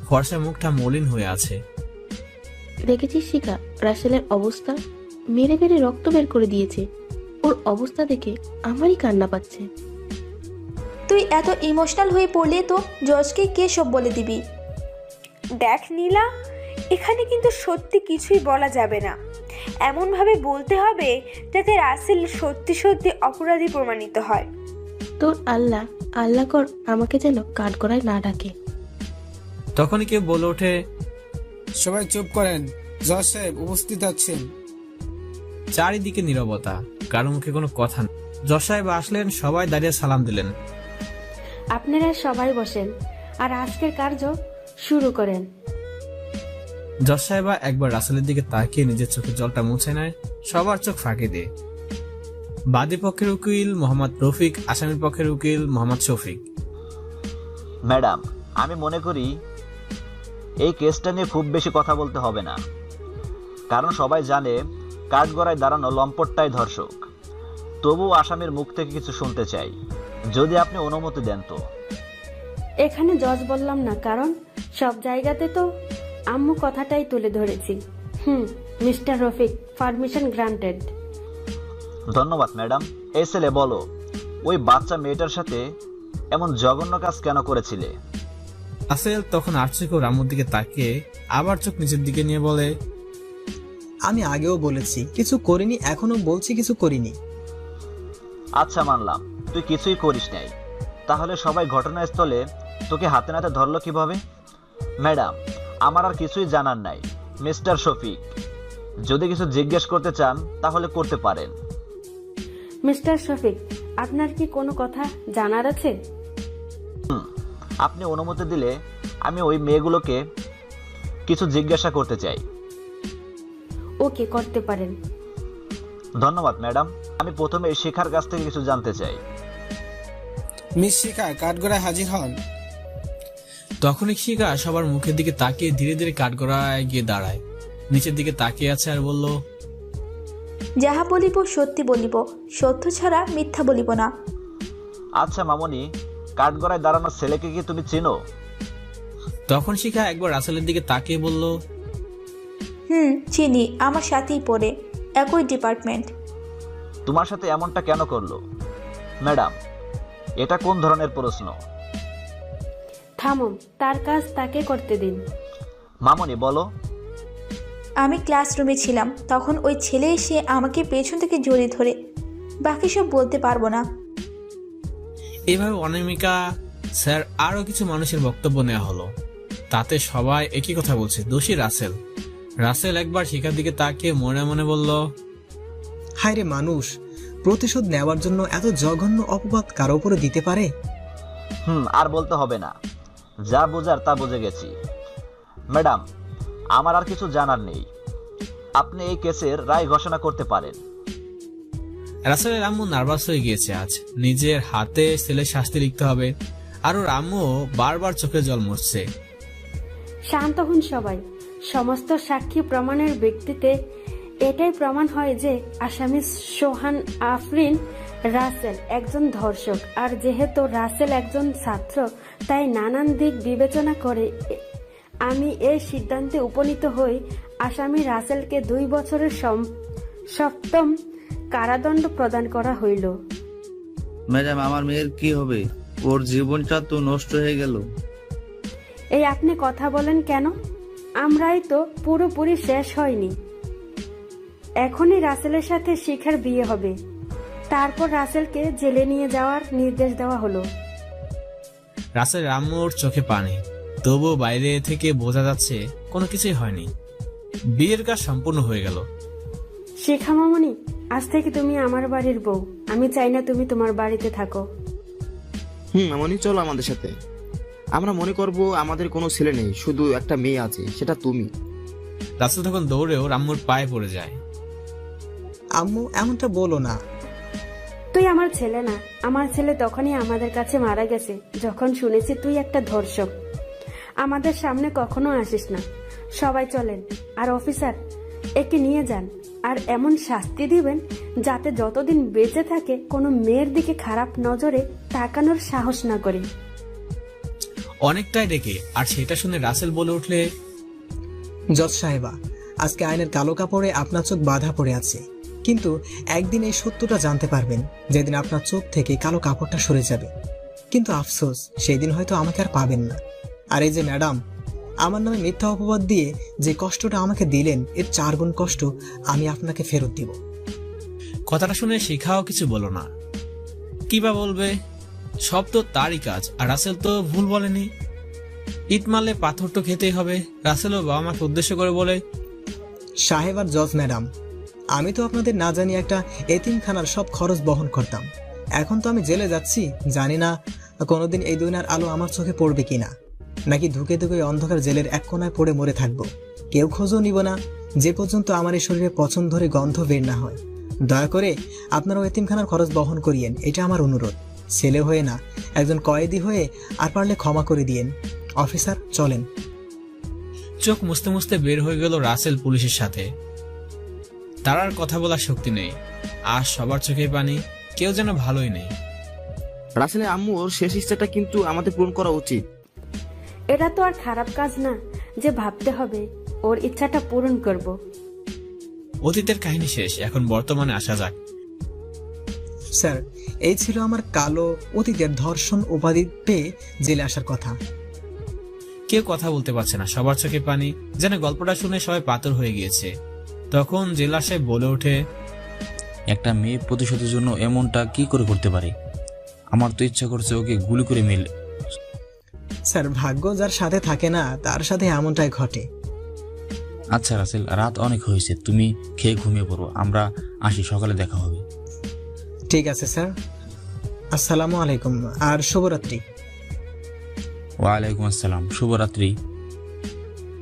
ফর্সা মুখটা মলিন হয়ে আছে। দেখেছিস শিখা, রাসেলের অবস্থা? মেরে মেরে রক্ত বের করে দিয়েছে। ওর অবস্থা দেখে আমারই কান্না পাচ্ছে। তুই এত ইমোশনাল হয়ে পড়লে তো জজকে কে সব বলে দিবি? দেখ নীলা, এখানে কিন্তু সত্যি কিছুই বলা যাবে না। এমনভাবে বলতে হবে যাতে রাসেল সত্যি সত্যি অপরাধী প্রমাণিত হয়। তোর আল্লাহ কর আমাকে যেন কাঠগড়ায় না ডাকে। তখনই কেউ বলে ওঠে, সবাই চুপ করেন, জজ সাহেব উপস্থিত আছেন। চারিদিকে নীরবতা, কারো মুখে কোনো কথা নেই। জজ সাহেব আসলেন, সবাই দাঁড়িয়ে সালাম দিলেন। আপনারা সবাই বসেন আর আজকের কার্য শুরু করেন। জজ সাহেবা একবার রাসেলের দিকে তাকিয়ে নিজের চোখের জলটা মুছে নেয়, সবার চোখ ফাঁকি দিয়ে। বাদী পক্ষের উকিল মোহাম্মদ রফিক, আসামির পক্ষের উকিল মোহাম্মদ শফিক। ম্যাডাম, আমি মনে করি এই কেসটা নিয়ে খুব বেশি কথা বলতে হবে না, কারণ সবাই জানে কাঠগড়ায় দাঁড়ানো লম্পটটাই ধর্ষক। তবু আসামির মুখ থেকে কিছু শুনতে চাই, যদি আপনি অনুমতি দেন তো। এখানে জজ বললাম না, কারণ সব জায়গাতে তো আম্মু কথাটাই তুলে ধরেছি। Mister Rafiq, permission granted. ধন্যবাদ ম্যাডাম। এই ছেলে, বলো, ওই বাচ্চা মেয়েটার সাথে এমন জঘন্য কাজ কেন করেছিলে? রাসেল তখন আর্চিক ও রামুর দিকে তাকিয়ে আবার চোখ নিচের দিকে নিয়ে বলে, আমি আগেও বলেছি কিছু করিনি, এখনো বলছি কিছু করিনি। আচ্ছা, মানলাম তুই কিছুই করিস নাই, তাহলে সবাই ঘটনাস্থলে তোকে হাতে নাতে ধরলো কিভাবে? ম্যাডাম, আমার আর কিছুই জানার নাই। মিস্টার শফিক, যদি কিছু জিজ্ঞেস করতে চান তাহলে করতে পারেন। মিস্টার শফিক, আপনার কি কোনো কথা জানার আছে? আপনি অনুমতি দিলে আমি ওই মেয়েগুলোকে কিছু জিজ্ঞাসা করতে চাই। ওকে, করতে পারেন। ধন্যবাদ ম্যাডাম। আমি প্রথমে এই শিখার কাছ থেকে কিছু জানতে চাই। মিস শিখা কাঠগড়ায় হাজির হন। তখনই শিখা সবার মুখের দিকে তাকিয়ে ধীরে ধীরে কাঠগড়ায় গিয়ে দাঁড়ায়, নিচের দিকে তাকিয়ে আছে আর বলল, যাহা বলিব সত্যি বলিব, সত্য ছাড়া মিথ্যা বলিব না। আচ্ছা মামনি, কাঠগড়ায় দাঁড়ানো ছেলেকে কি তুমি চেনো? তখন শিখা একবার রাসেলের দিকে তাকিয়ে বলল, চিনি, আমার সাথেই পড়ে, একই ডিপার্টমেন্ট। তোমার সাথে এমনটা কেন করলো? ম্যাডাম, এটা কোন ধরনের প্রশ্ন? থামুন, তার কাজ তাকে করতে দিন। মামনি বলো। আমি ক্লাসরুমে ছিলাম, তখন ওই ছেলে এসে আমাকে পেছন থেকে জড়িয়ে ধরে, বাকি সব বলতে পারবো না। এইভাবে অনামিকা স্যার আরো কিছু মানুষের বক্তব্য নেওয়া হলো, তাতে সবাই একই কথা বলছে, দোষী রাসেল। রাসেল একবার শিখার দিকে তাকিয়ে মনে মনে বলল, হায় রে মানুষ, প্রতিশোধ নেওয়ার জন্য এত জঘন্য অপবাদ কারো উপরে দিতে পারে? আর বলতে হবে না, যা বোঝার তা বুঝে গেছি। ম্যাডাম, আমার আর কিছু জানার নেই, আপনি এই কেসের রায় ঘোষণা করতে পারেন। রাসেলের আম্মু নার্ভাস হয়ে গিয়েছে, আজ নিজের হাতে ছেলের শাস্তি লিখতে হবে, আর ওর আম্মু বারবার চোখে জল মুছছে। শান্ত হন সবাই। সমস্ত সাক্ষী প্রমাণের ভিত্তিতে এটাই প্রমাণ হয় যে আসামি সোহান আফরিন রাসেল একজন ধর্ষক। আর যেহেতু রাসেল একজন ছাত্র, তাই নানান দিক বিবেচনা করে আমি এই সিদ্ধান্তে উপনীত হই আসামি রাসেলকে 2 বছরের সপ্তম কারাদণ্ড প্রদান করা হইল। ম্যাডাম, আমার মেয়ের কি হবে? ওর জীবনটা তো নষ্ট হয়ে গেল। এই আপনি কথা বলেন কেন? আমরাই তো পুরোপুরি শেষ হয়নি। এখনই রাসেলের সাথে শিখার বিয়ে হবে, তারপর রাসেলকে জেলে নিয়ে যাওয়ার নির্দেশ দেওয়া হলো। রাসেল আম্মুর চোখে পানি, তবুও বাইরে থেকে বোঝা যাচ্ছে কোনো কিছুই হয়নি, বিয়ের কাজ সম্পূর্ণ হয়ে গেল। শিখা মামনি, আজ থেকে তুমি আমার বাড়ির বউ, আমি চাই না তুমি তোমার বাড়িতে থাকো। মামনি চলো আমাদের সাথে। আমরা মনে করব আমাদের কোনো ছেলে নেই, শুধু একটা মেয়ে আছে, সেটা তুমি। রাসেল তখন দৌড়েও আম্মুর পায়ে পড়ে যায়। আম্মু, এমনটা বলো না। তুই আমার ছেলে না। আমার ছেলে তখনই আমাদের কাছে মারা গেছে যখন শুনেছি তুই একটা ধর্ষক। আমাদের সামনে কখনো আসিস না। সবাই চলেন, আর অফিসার একে নিয়ে যান, আর এমন শাস্তি দিবেন যাতে যতদিন বেঁচে থাকে কোনো মেয়ের দিকে খারাপ নজরে তাকানোর সাহস না করে। অনেকটাই ডেকে, আর সেটা শুনে রাসেল বলে উঠলে, জজ সাহেবা, আজকে আইনের কালো কাপড়ে আপনার চোখ বাঁধা পড়ে আছে, কিন্তু একদিন এই সত্যটা জানতে পারবেন, যেদিন আপনার চোখ থেকে কালো কাপড়টা সরে যাবে। কিন্তু আফসোস, সেই দিন হয়তো আমাকে আর পাবেন না। আর এই যে ম্যাডাম, আমার নামে মিথ্যা অপবাদ দিয়ে যে কষ্টটা আমাকে দিলেন, এর 4 গুণ কষ্ট আমি আপনাকে ফেরত দিব। কথাটা শুনে শিখাও কিছু বলো না। কি বা বলবে, সব তো তারই কাজ, আর রাসেল তো ভুল বলেনি। ইট মারলে পাথর তো খেতেই হবে। রাসেলও বাবা মাকে উদ্দেশ্য করে বলে, সাহেব আর জজ ম্যাডাম, আমি তো আপনাদের না জানি একটা এতিমখানার সব খরচ বহন করতাম। এখন তো আমি জেলে যাচ্ছি, জানি না কোনোদিন এই দুনিয়ার আলো আমার চোখে পড়বে কিনা, নাকি ধুকে ধুকে অন্ধকার জেলের এক কোনায় পড়ে মরে থাকবো। কেউ খোঁজও নিব না, যে পর্যন্ত আমার এই শরীরে পছন্দ ধরে গন্ধ বের না হয়। দয়া করে আপনারাও এতিমখানার খরচ বহন করিয়েন, এটা আমার অনুরোধ। ছেলে হয়ে না, একজন কয়েদি হয়ে, আর পারলে ক্ষমা করে দিয়েন। অফিসার, চলেন। চোখ মুছতে মুছতে বের হয়ে গেল রাসেল পুলিশের সাথে। তার আর কথা বলার শক্তি নেই, আর সবার চোখে পানি, কেউ যেন ভালোই নেই। রাসেলের আম্মু ওর শেষ ইচ্ছাটা কিন্তু আমাদের পূরণ করা উচিত। এটা তো আর খারাপ কাজ না যে ভাবতে হবে ওর ইচ্ছাটা পূরণ করব। অতীতের কাহিনী শেষ, এখন বর্তমানে আসা যাক। স্যার, এই ছিল আমার কালো অতীতের ধর্ষণ উপাধি পেয়ে জেলে আসার কথা। কেউ কথা বলতে পারছে না, সবার চোখে পানি, যেন গল্পটা শুনে সবাই পাথর হয়ে গিয়েছে। তখন জেলা সাহেব বলে ওঠে, একটা মেয়ে প্রতিশোধের জন্য এমনটা কি করে করতে পারে? আমার তো ইচ্ছা করছে ওকে গুলি করে মেলে। স্যার, ভাগ্য যার সাথে থাকে না তার সাথে এমনটাই ঘটে। আচ্ছা রাসেল, রাত অনেক হয়েছে, তুমি খেয়ে ঘুমিয়ে পড়ো, আমরা আসি, সকালে দেখা হবে। ঠিক আছে স্যার, আসসালামু আলাইকুম, আর শুভরাত্রি। ওয়ালাইকুম আসসালাম, শুভরাত্রি।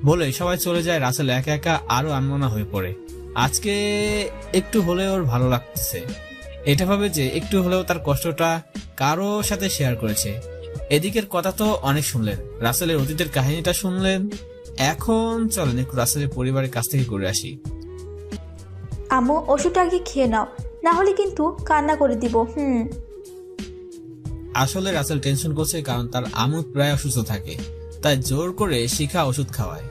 বলে সবাই চলে যায়। রাসেল একা একা আরো আনমনা হয়ে পড়ে। আজকে একটু হলেও ওর ভালো লাগতেছে, এটা ভাবে যে একটু হলেও তার কষ্টটা কারো সাথে শেয়ার করেছে। এদিকের কথা তো অনেক শুনলেন, রাসেলের অতীতের কাহিনীটা শুনলেন। এখন চলেন একটু রাসেলের পরিবারের কাছ থেকে ঘুরে আসি। আম্মু ওষুধটা আগে খেয়ে নাও, না হলে কিন্তু কান্না করে দিব। আসলে রাসেল টেনশন করছে, কারণ তার আম্মু প্রায় অসুস্থ থাকে, তাই জোর করে শিখা ওষুধ খাওয়ায়।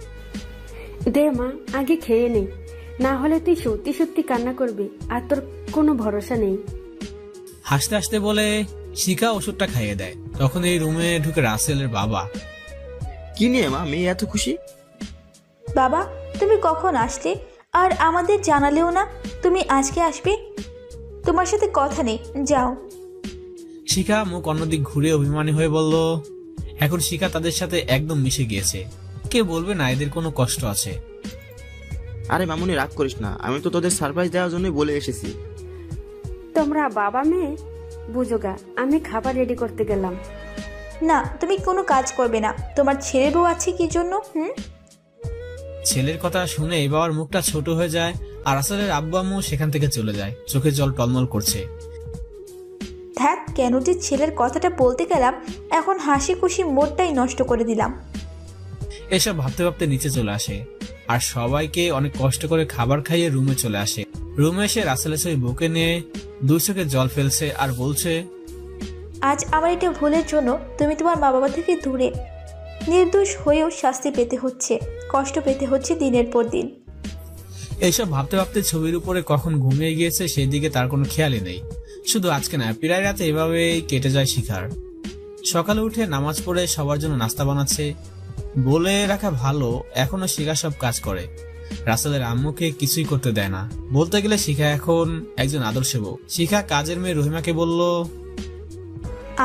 দে মা, আগে খেয়ে নে, না হলে তুই সত্যি সত্যি কান্না করবি আর তোর কোনো ভরসা নেই। হাসতে হাসতে বলে শিখা ওষুধটা খাইয়ে দেয়। তখন এই রুমে ঢুকে রাসেলের বাবা। কি নিয়ে মা মেয়ে এত খুশি? বাবা, তুমি কখন আসলে আর আমাদের জানালেও না তুমি আজকে আসবে? তোমার সাথে কথা নেই, যাও। শিখা মুখ অন্যদিক ঘুরে অভিমানী হয়ে বলল। এখন শিখা তাদের সাথে একদম মিশে গিয়েছে, কে বলবে না এদের কোনো কষ্ট আছে। আরে মামুনি রাগ করিস না, আমি তো তোদের সারপ্রাইজ দেওয়ার জন্যই বলে এসেছি। তোমরা বাবা মেয়ে বুঝোগা, আমি খাবার রেডি করতে গেলাম। না, তুমি কোনো কাজ করবে না, তোমার ছেলে বউ আছে কি জন্য? ছেলের কথা শুনে বাবার মুখটা ছোট হয়ে যায়, আর রাসেলের আব্বু আম্মু সেখান থেকে চলে যায়, চোখে জল টলমল করছে। ধ্যাত, কেন যে ছেলের কথাটা বলতে গেলাম, এখন হাসি খুশি মোড়টাই নষ্ট করে দিলাম। এসব ভাবতে ভাবতে নিচে চলে আসে, আর সবাইকে অনেক কষ্ট করে খাবার খাইয়ে রুমে চলে আসে। রুমে এসে রাসেলের ছবি বুকে নিয়ে দুই চোখে জল ফেলছে আর বলছে, আজ আমার এটা ভুলের জন্য তুমি তোমার মা বাবা থেকে দূরে, নির্দোষ হয়েও শাস্তি পেতে হচ্ছে, কষ্ট পেতে হচ্ছে দিনের পর দিন। এইসব ভাবতে ভাবতে ছবির উপরে কখন ঘুমিয়ে গিয়েছে সেই দিকে তার কোনো খেয়ালই নেই। শুধু আজকে না, প্রায় রাতে এভাবেই কেটে যায় শিখার। সকালে উঠে নামাজ পড়ে সবার জন্য নাস্তা বানাচ্ছে। বলে রাখা ভালো, এখনো শিখা সব কাজ করে, রাসেলের আম্মুকে কিছুই করতে দেয় না। বলতে গেলে শিখা এখন একজন আদর্শ বউ। শিখা কাজের মেয়ে রহিমাকে বলল,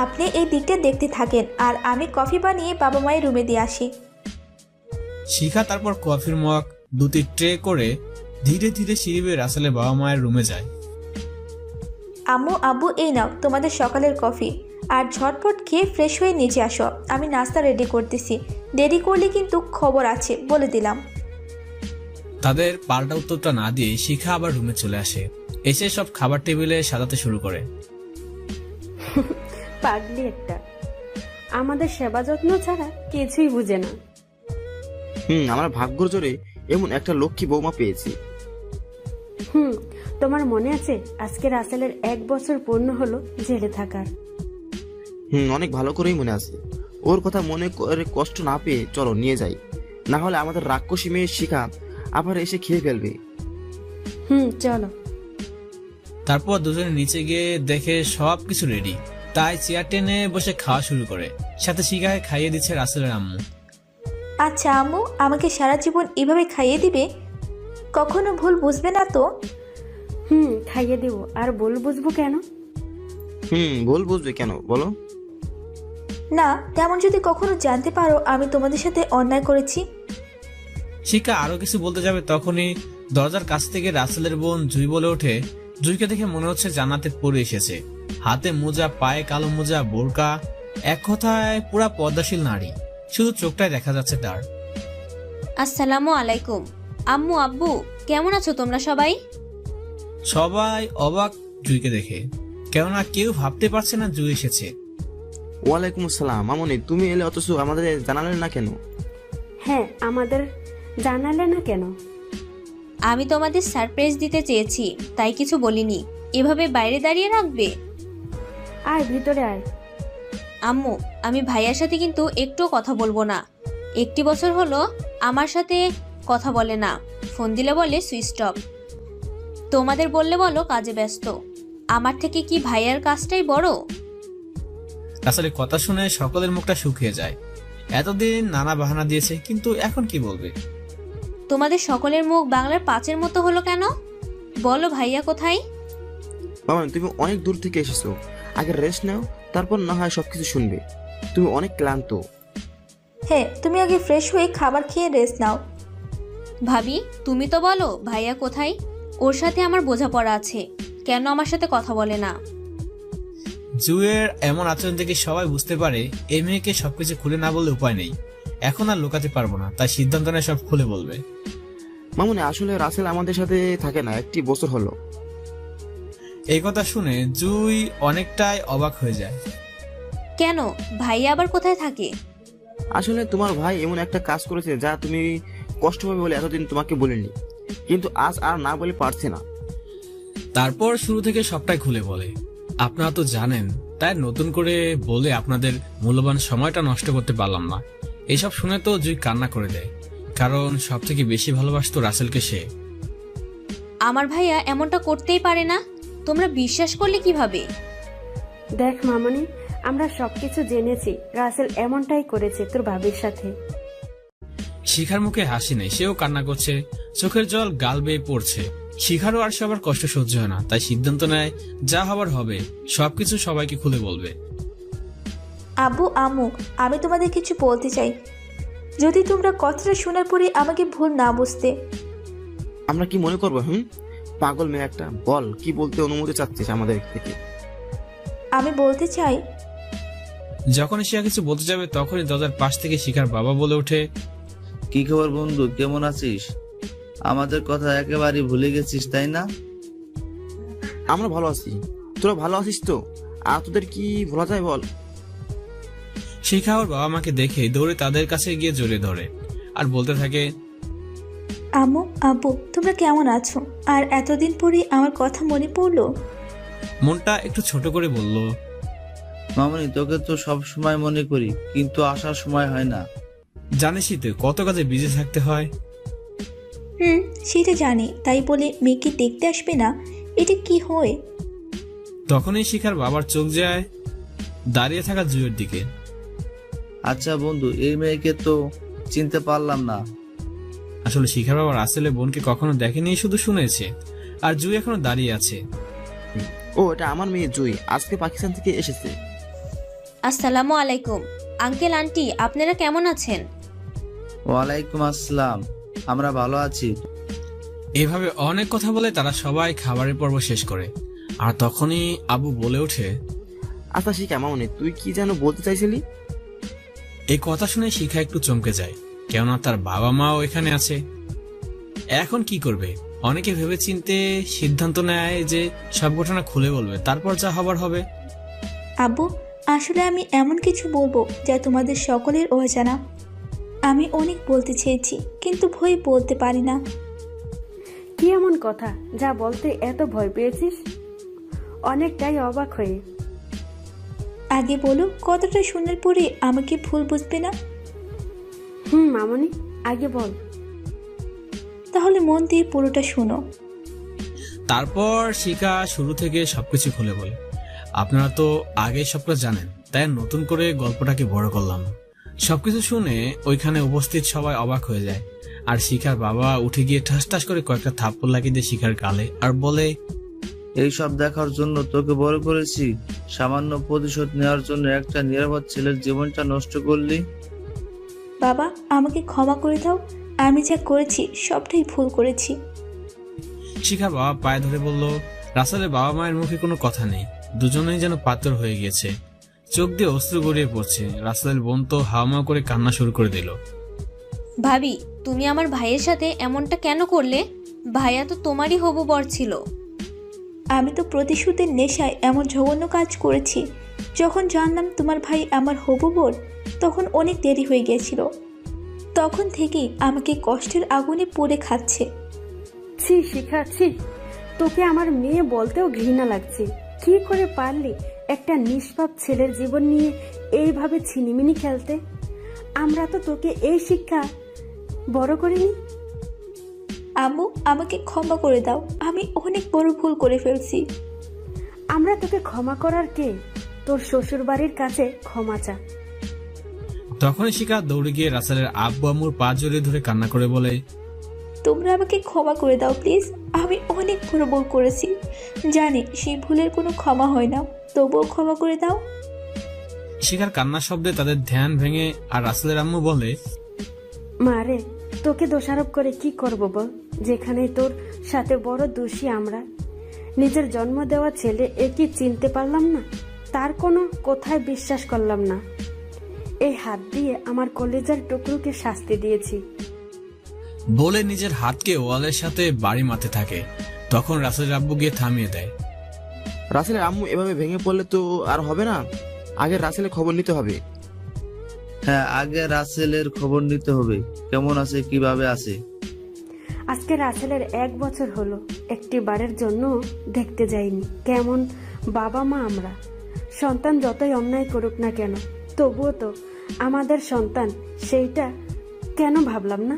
আপনি এই দিকটা দেখতে থাকেন, আর আমি কফি বানিয়ে বাবা মায়ের রুমে দিয়ে আসি। শিখা তারপর কফির মগ 2টি ট্রে করে ধীরে ধীরে সিঁড়ি বেয়ে রাসেলের বাবা মায়ের রুমে যায়। আম্মু আব্বু, এই নাও তোমাদের সকালের কফি, আর ঝটপট খেয়ে ফ্রেশ হয়ে নিচে আসো, আমি নাস্তা রেডি করতেছি, দেরি করলে কিন্তু খবর আছে বলে দিলাম। তাদের পাল্টা উত্তরটা না দিয়ে শিখা আবার রুমে চলে আসে, এসে সব খাবার টেবিলে সাজাতে শুরু করে। পাগলি একটা, আমাদের সেবা যত্ন ছাড়া কিছুই বুঝে না। আমার ভাগ্যর জোরে এমন একটা লক্ষ্মী বৌমা পেয়েছি। তোমার মনে আছে আজকে রাসেলের 1 বছর পূর্ণ হলো জেলে থাকার? অনেক ভালো করেই মনে আছে। ওর কথা মনে করে কষ্ট না পেয়ে চলো নিয়ে যাই, না হলে আমাদের রাক্ষসী মেয়ে শিখা আবার এসে খেয়ে ফেলবে। চলো। তারপর দুজনে নিচে গিয়ে দেখে সবকিছু রেডি, তাই চেয়ার টেনে বসে খাওয়া শুরু করে। সাথে শিখায় খাইয়ে দিচ্ছে রাসেলের আম্মু। আচ্ছা আম্মু, আমাকে সারা জীবন এভাবে খাইয়ে দিবে? কখনো ভুল বুঝবে না তো? খাইয়ে দেবো, আর ভুল বুঝবো কেন? ভুল বুঝবে কেন বলো? না, তেমন যদি কখনো জানতে পারো আমি তোমাদের সাথে অন্যায় করেছি। শিখা আরো কিছু বলতে যাবে, তখনই দরজার কাছ থেকে রাসেলের বোন জুই বলে ওঠে। জুইকে দেখে মনে হচ্ছে জান্নাতে পড়ে এসেছে, হাতে মোজা, পায়ে কালো মোজা, বোরকা, এক কথায় পুরা পর্দাশীল নারী, শুধু চোখটাই দেখা যাচ্ছে তার। আসসালামু আলাইকুম আম্মু আব্বু, কেমন আছো তোমরা সবাই? সবাই অবাক জুইকে দেখে, কেননা কেউ ভাবতে পারছে না জুই এসেছে। ওয়ালাইকুম আসসালাম। মামনি, তুমি এলে অথচ আমাদের জানালেন না কেন? হ্যাঁ, আমাদের জানালে না কেন? আমি তোমাদের সারপ্রাইজ দিতে চেয়েছি, তাই কিছু বলিনি। এভাবে বাইরে দাঁড়িয়ে রাখবে? আয় ভিতরে আয়। আম্মু, আমি ভাইয়ার সাথে কিন্তু একটুও কথা বলবো না। 1 বছর হলো আমার সাথে কথা বলে না, ফোন দিলে বলে সুইচ অফ, তোমাদের বললে বলো কাজে ব্যস্ত। আমার থেকে কি ভাইয়ার কাজটাই বড়? আসলে কথা শুনে সকলের মুখটা শুকিয়ে যায়। এতদিন নানা বাহানা দিয়েছে, কিন্তু এখন কি বলবে? তোমাদের সকলের মুখ বাংলার 5-এর মতো হলো কেন? বলো ভাইয়া কোথায়? মামনি, তুমি অনেক দূর থেকে এসেছো, আগে রেস্ট নাও, তারপর না হয় সবকিছু শুনবে। তুমি অনেক ক্লান্ত। হ্যাঁ, তুমি আগে ফ্রেশ হয়ে খাবার খেয়ে রেস্ট নাও। ভাবি, তুমি তো বলো ভাইয়া কোথায়? ওর সাথে আমার বোঝাপড়া আছে, কেন আমার সাথে কথা বলে না? জুয়ের এমন আচরণ থেকে সবাই বুঝতে পারে এই মেয়েকে সবকিছু খুলে না বললে উপায় নেই। এখন আর লুকাতে পারবো না, তাই সিদ্ধান্ত নেয় সব খুলে বলবে। মামুনি, আসলে রাসেল আমাদের সাথে থাকে না, 1 বছর হলো। এই কথা শুনে জুই অনেকটাই অবাক হয়ে যায়। কেন, ভাইয়া আবার কোথায় থাকে? আসলে তোমার ভাই এমন একটা কাজ করেছে যা তুমি কষ্ট পাবে বলে এতদিন তোমাকে বলিনি, কিন্তু আজ আর না বলে পারছে না। তারপর শুরু থেকে সবটাই খুলে বলে। আপনারা তো জানেন, তাই নতুন করে বলে আপনাদের মূল্যবান সময়টা নষ্ট করতে পারলাম না। এইসব শুনে তো জুই কান্না করে দেয়, কারণ সব থেকে বেশি ভালোবাসতো রাসেলকে সে। আমার ভাইয়া এমনটা করতেই পারে না, তোমরা বিশ্বাস করলে কিভাবে? দেখ মামনি, আমরা সবকিছু জেনেছি, রাসেল এমনটাই করেছে তোর ভাবির সাথে। শিখার মুখে হাসি নেই, সেও কান্না করছে, চোখের জল গাল বেয়ে পড়ছে। শিখারও আর সবার কষ্ট সহ্য হয় না, তাই সিদ্ধান্ত নেয় যা হবার হবে, সবকিছু সবাইকে খুলে বলবে। আব্বু আম্মু, আমি তোমাদের কিছু বলতে চাই, যদি তোমরা কথাটা শোনার পরে আমাকে ভুল না বুঝতে। আমরা কি মনে করবো? পাগল মেয়ে একটা, বল কি বলতে অনুমতি চাচ্ছিস আমাদের থেকে? আমি বলতে চাই, যখনই শিখা কিছু বলতে যাবে তখনই দরজার পাশ থেকে শিখার বাবা বলে ওঠে, কি খবর বন্ধু, কেমন আছিস? আমাদের কথা একেবারেই ভুলে গেছিস তাই না? আমরা ভালো আছি, তোরা ভালো আছিস তো? আর তোদের কি ভোলা যায় বল? শিখা ওর বাবা মাকে দেখে দৌড়ে তাদের কাছে গিয়ে জড়িয়ে ধরে আর বলতে থাকে, আম্মু আব্বু, তোমরা কেমন আছো? আর এতদিন পরে আমার কথা মনে পড়লো। মনটা একটু ছোট করে বলল, মামনি, তোকে তো সব সময় মনে করি, কিন্তু আসার সময় হয় না। জানিসই তো কত কাজে বিজি থাকতে হয়। সেটা জানি, তাই বলে মেয়েকে দেখতে আসবে না, এটা কি হয়? তখনই শিখার বাবার চোখ যায় দাঁড়িয়ে থাকা জুয়ের দিকে। আচ্ছা বন্ধু, এই মেয়েকে তো চিনতে পারলাম না। আসলে শিখার বাবা রাসেলের বোনকে কখনো দেখেনি, শুধু শুনেছে। আর জুই এখনো দাঁড়িয়ে আছে। ও, এটা আমার মেয়ে জুই, আজকে পাকিস্তান থেকে এসেছে। আসসালামু আলাইকুম আঙ্কেল আন্টি, আপনারা কেমন আছেন? ওয়ালাইকুম আসসালাম, আমরা ভালো আছি। এভাবে অনেক কথা বলে তারা সবাই খাবারের পর্ব শেষ করে। আর তখনই আবু বলে ওঠে, আচ্ছা শিখা, মামনি তুই কি যেন বলতে চাইছিলি? এই কথা শুনে শিখা একটু চমকে যায়, কেননা তার বাবা মাও এখানে আছে। এখন কি করবে? অনেকে ভেবে চিনতে সিদ্ধান্ত নেয় যে সব ঘটনা খুলে বলবে, তারপর যা হবার হবে। আব্বু, আসলে আমি এমন কিছু বলবো যা তোমাদের সকলের অজানা। আমি অনেক বলতে চেয়েছি, কিন্তু ভয় বলতে পারি না। কি এমন কথা যা বলতে এত ভয় পেয়েছিস? অনেকটাই অবাক হয়ে। আগে বলো, কতটা শোনার পরে আমাকে ভুল বুঝবে না? মামনি, আগে বল। তাহলে মন দিয়ে পুরোটা শোনো। তারপর শিখা শুরু থেকে সবকিছু খুলে বলে। আপনারা তো আগে সবটা জানেন, তাই নতুন করে গল্পটাকে বড় করলাম। সবকিছু শুনে ওইখানে উপস্থিত সবাই অবাক হয়ে যায়। আর শিখার বাবা উঠে গিয়ে ঠাস ঠাস করে কয়েকটা থাপ্পড় লাগিয়ে দেয় শিখার গালে আর বলে, এই সব দেখার জন্য তোকে বড় করেছি, সামান্য প্রতিশোধ নেওয়ার জন্য একটা নিরাপদ ছেলের জীবনটা নষ্ট করলি। বাবা, আমাকে ক্ষমা করে দাও, আমি যা করেছি সবটাই ভুল করেছি। শিখার বাবা পায়ে ধরে বলল, রাসেলের বাবা মায়ের মুখে কোনো কথা নেই, দুজনেই যেন পাথর হয়ে গেছে, চোখ দিয়ে অশ্রু গড়িয়ে পড়ছে। রাসেলের বোন তো হাওয়া করে কান্না শুরু করে দিল। ভাবি, তুমি আমার ভাইয়ের সাথে এমনটা কেন করলে? ভাইয়া তো তোমারই হবু বর ছিল। আমি তো প্রতিশোধের নেশায় এমন জঘন্য কাজ করেছি। যখন জানলাম তোমার ভাই আমার হবু বর, তখন অনেক দেরি হয়ে গিয়েছিল। তখন থেকেই আমাকে কষ্টের আগুনে পুড়ে খাচ্ছে। ছি শিখা, ছি, তোকে আমার মেয়ে বলতেও ঘৃণা লাগছে। কি করে পারলি একটা নিষ্পাপ ছেলের জীবন নিয়ে এইভাবে ছিনিমিনি খেলতে? আমরা তো তোকে এই শিক্ষা বড় করিনি। আম্মু, আমাকে ক্ষমা করে দাও, আমি অনেক বড় ভুল করে ফেলছি। আমরা তোকে ক্ষমা করার কে? তোর শ্বশুর বাড়ির কাছে ক্ষমা চা। তখনই শিখা দৌড়ে গিয়ে রাসেলের আব্বু আম্মুর পা জড়িয়ে ধরে কান্না করে বলে, তোমরা আমাকে ক্ষমা করে দাও প্লিজ, আমি অনেক বড় ভুল করেছি। জানি সেই ভুলের কোনো ক্ষমা হয় না, তবুও ক্ষমা করে দাও। শিখার কান্নার শব্দে তাদের ধ্যান ভেঙে আর রাসেলের আম্মু বলে, মারে, তোকে দোষারোপ করে কি করব বল? যেখানে তোর সাথে বড় দোষী আমরা। নিজের জন্ম দেওয়া ছেলে একই চিনতে পারলাম না, তার কোনো কথায় বিশ্বাস করলাম না। এই হাত দিয়ে আমার কলেজার টুকরোকে শাস্তি দিয়েছি। বলে নিজের হাতকে ওয়ালের সাথে বাড়ি মারতে থাকে। তখন রাসেলের আব্বু গিয়ে থামিয়ে দেয়। রাসেলের আম্মু এভাবে ভেঙে পড়লে তো আর হবে না, আগে রাসেলের খবর নিতে হবে। হ্যাঁ, আগে রাসেলের খবর নিতে হবে, কেমন আছে, কিভাবে আছে। আজকে রাসেলের 1 বছর হলো, একটি বারের জন্য দেখতে যাইনি। কেমন বাবা মা আমরা। সন্তান যতই অন্যায় করুক না কেন, তবুও তো আমাদের সন্তান, সেইটা কেন ভাবলাম না?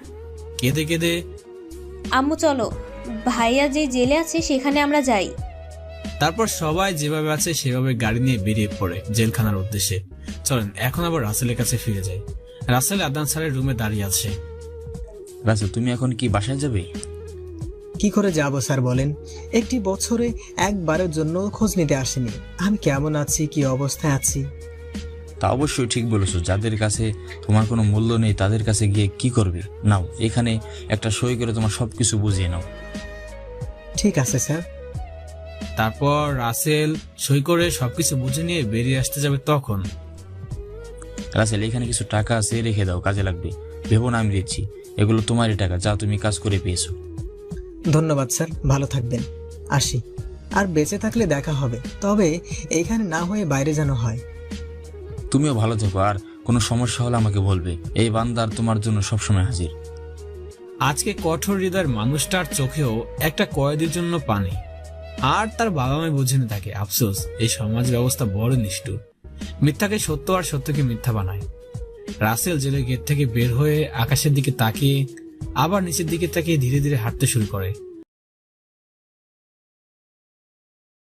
কেঁদে কেঁদে আম্মু চলো, ভাইয়া যে জেলে আছে সেখানে আমরা যাই। তারপর সবাই যেভাবে আছে সেভাবে গাড়ি নিয়ে বেরিয়ে পড়ে জেলখানার উদ্দেশ্যে। চলেন এখন আবার রাসেলের কাছে ফিরে যাই। রাসেল আদনান স্যারের রুমে দাঁড়িয়ে আছে। রাসেল, তুমি এখন কি বাসায় যাবে? কি করে যাব স্যার বলেন? একটি বছরে একবারের জন্য খোঁজ নিতে আসেনি আমি কেমন আছি, কি অবস্থায় আছি। তা অবশ্যই ঠিক বলেছো, যাদের কাছে তোমার কোনো মূল্য নেই তাদের কাছে গিয়ে কি করবে? নাও, এখানে একটা সই করে তোমার সবকিছু বুঝিয়ে নাও। ঠিক আছে স্যার। তারপর রাসেল সই করে সবকিছু বুঝে নিয়ে বেরিয়ে আসতে যাবে, তখন রাসেল, এখানে কিছু টাকা আছে, রেখে দাও, কাজে লাগবে। ভেবো না আমি দিচ্ছি, এগুলো তোমারই টাকা, যা তুমি কাজ করে পেয়েছো। ধন্যবাদ স্যার, ভালো থাকবেন, আসি। আর বেঁচে থাকলে দেখা হবে, তবে এইখানে না হয়ে বাইরে যেন হয়। তুমিও ভালো থেকো, আর কোনো সমস্যা হলে আমাকে বলবে। এই বান্দার তোমার জন্য সবসময় হাজির। আজকে কঠোর হৃদয়ের মানুষটার চোখেও একটা কয়েদির জন্য পানি, আর তার বাবা মায় বুঝে থাকে। আফসোস, এই সমাজ ব্যবস্থা বড় নিষ্ঠুর। মিথ্যাকে সত্য আর সত্যকে মিথ্যা বানায়। রাসেল জেলের গেট থেকে বের হয়ে আকাশের দিকে তাকিয়ে আবার নিচের দিকে তাকিয়ে ধীরে ধীরে হাঁটতে শুরু করে।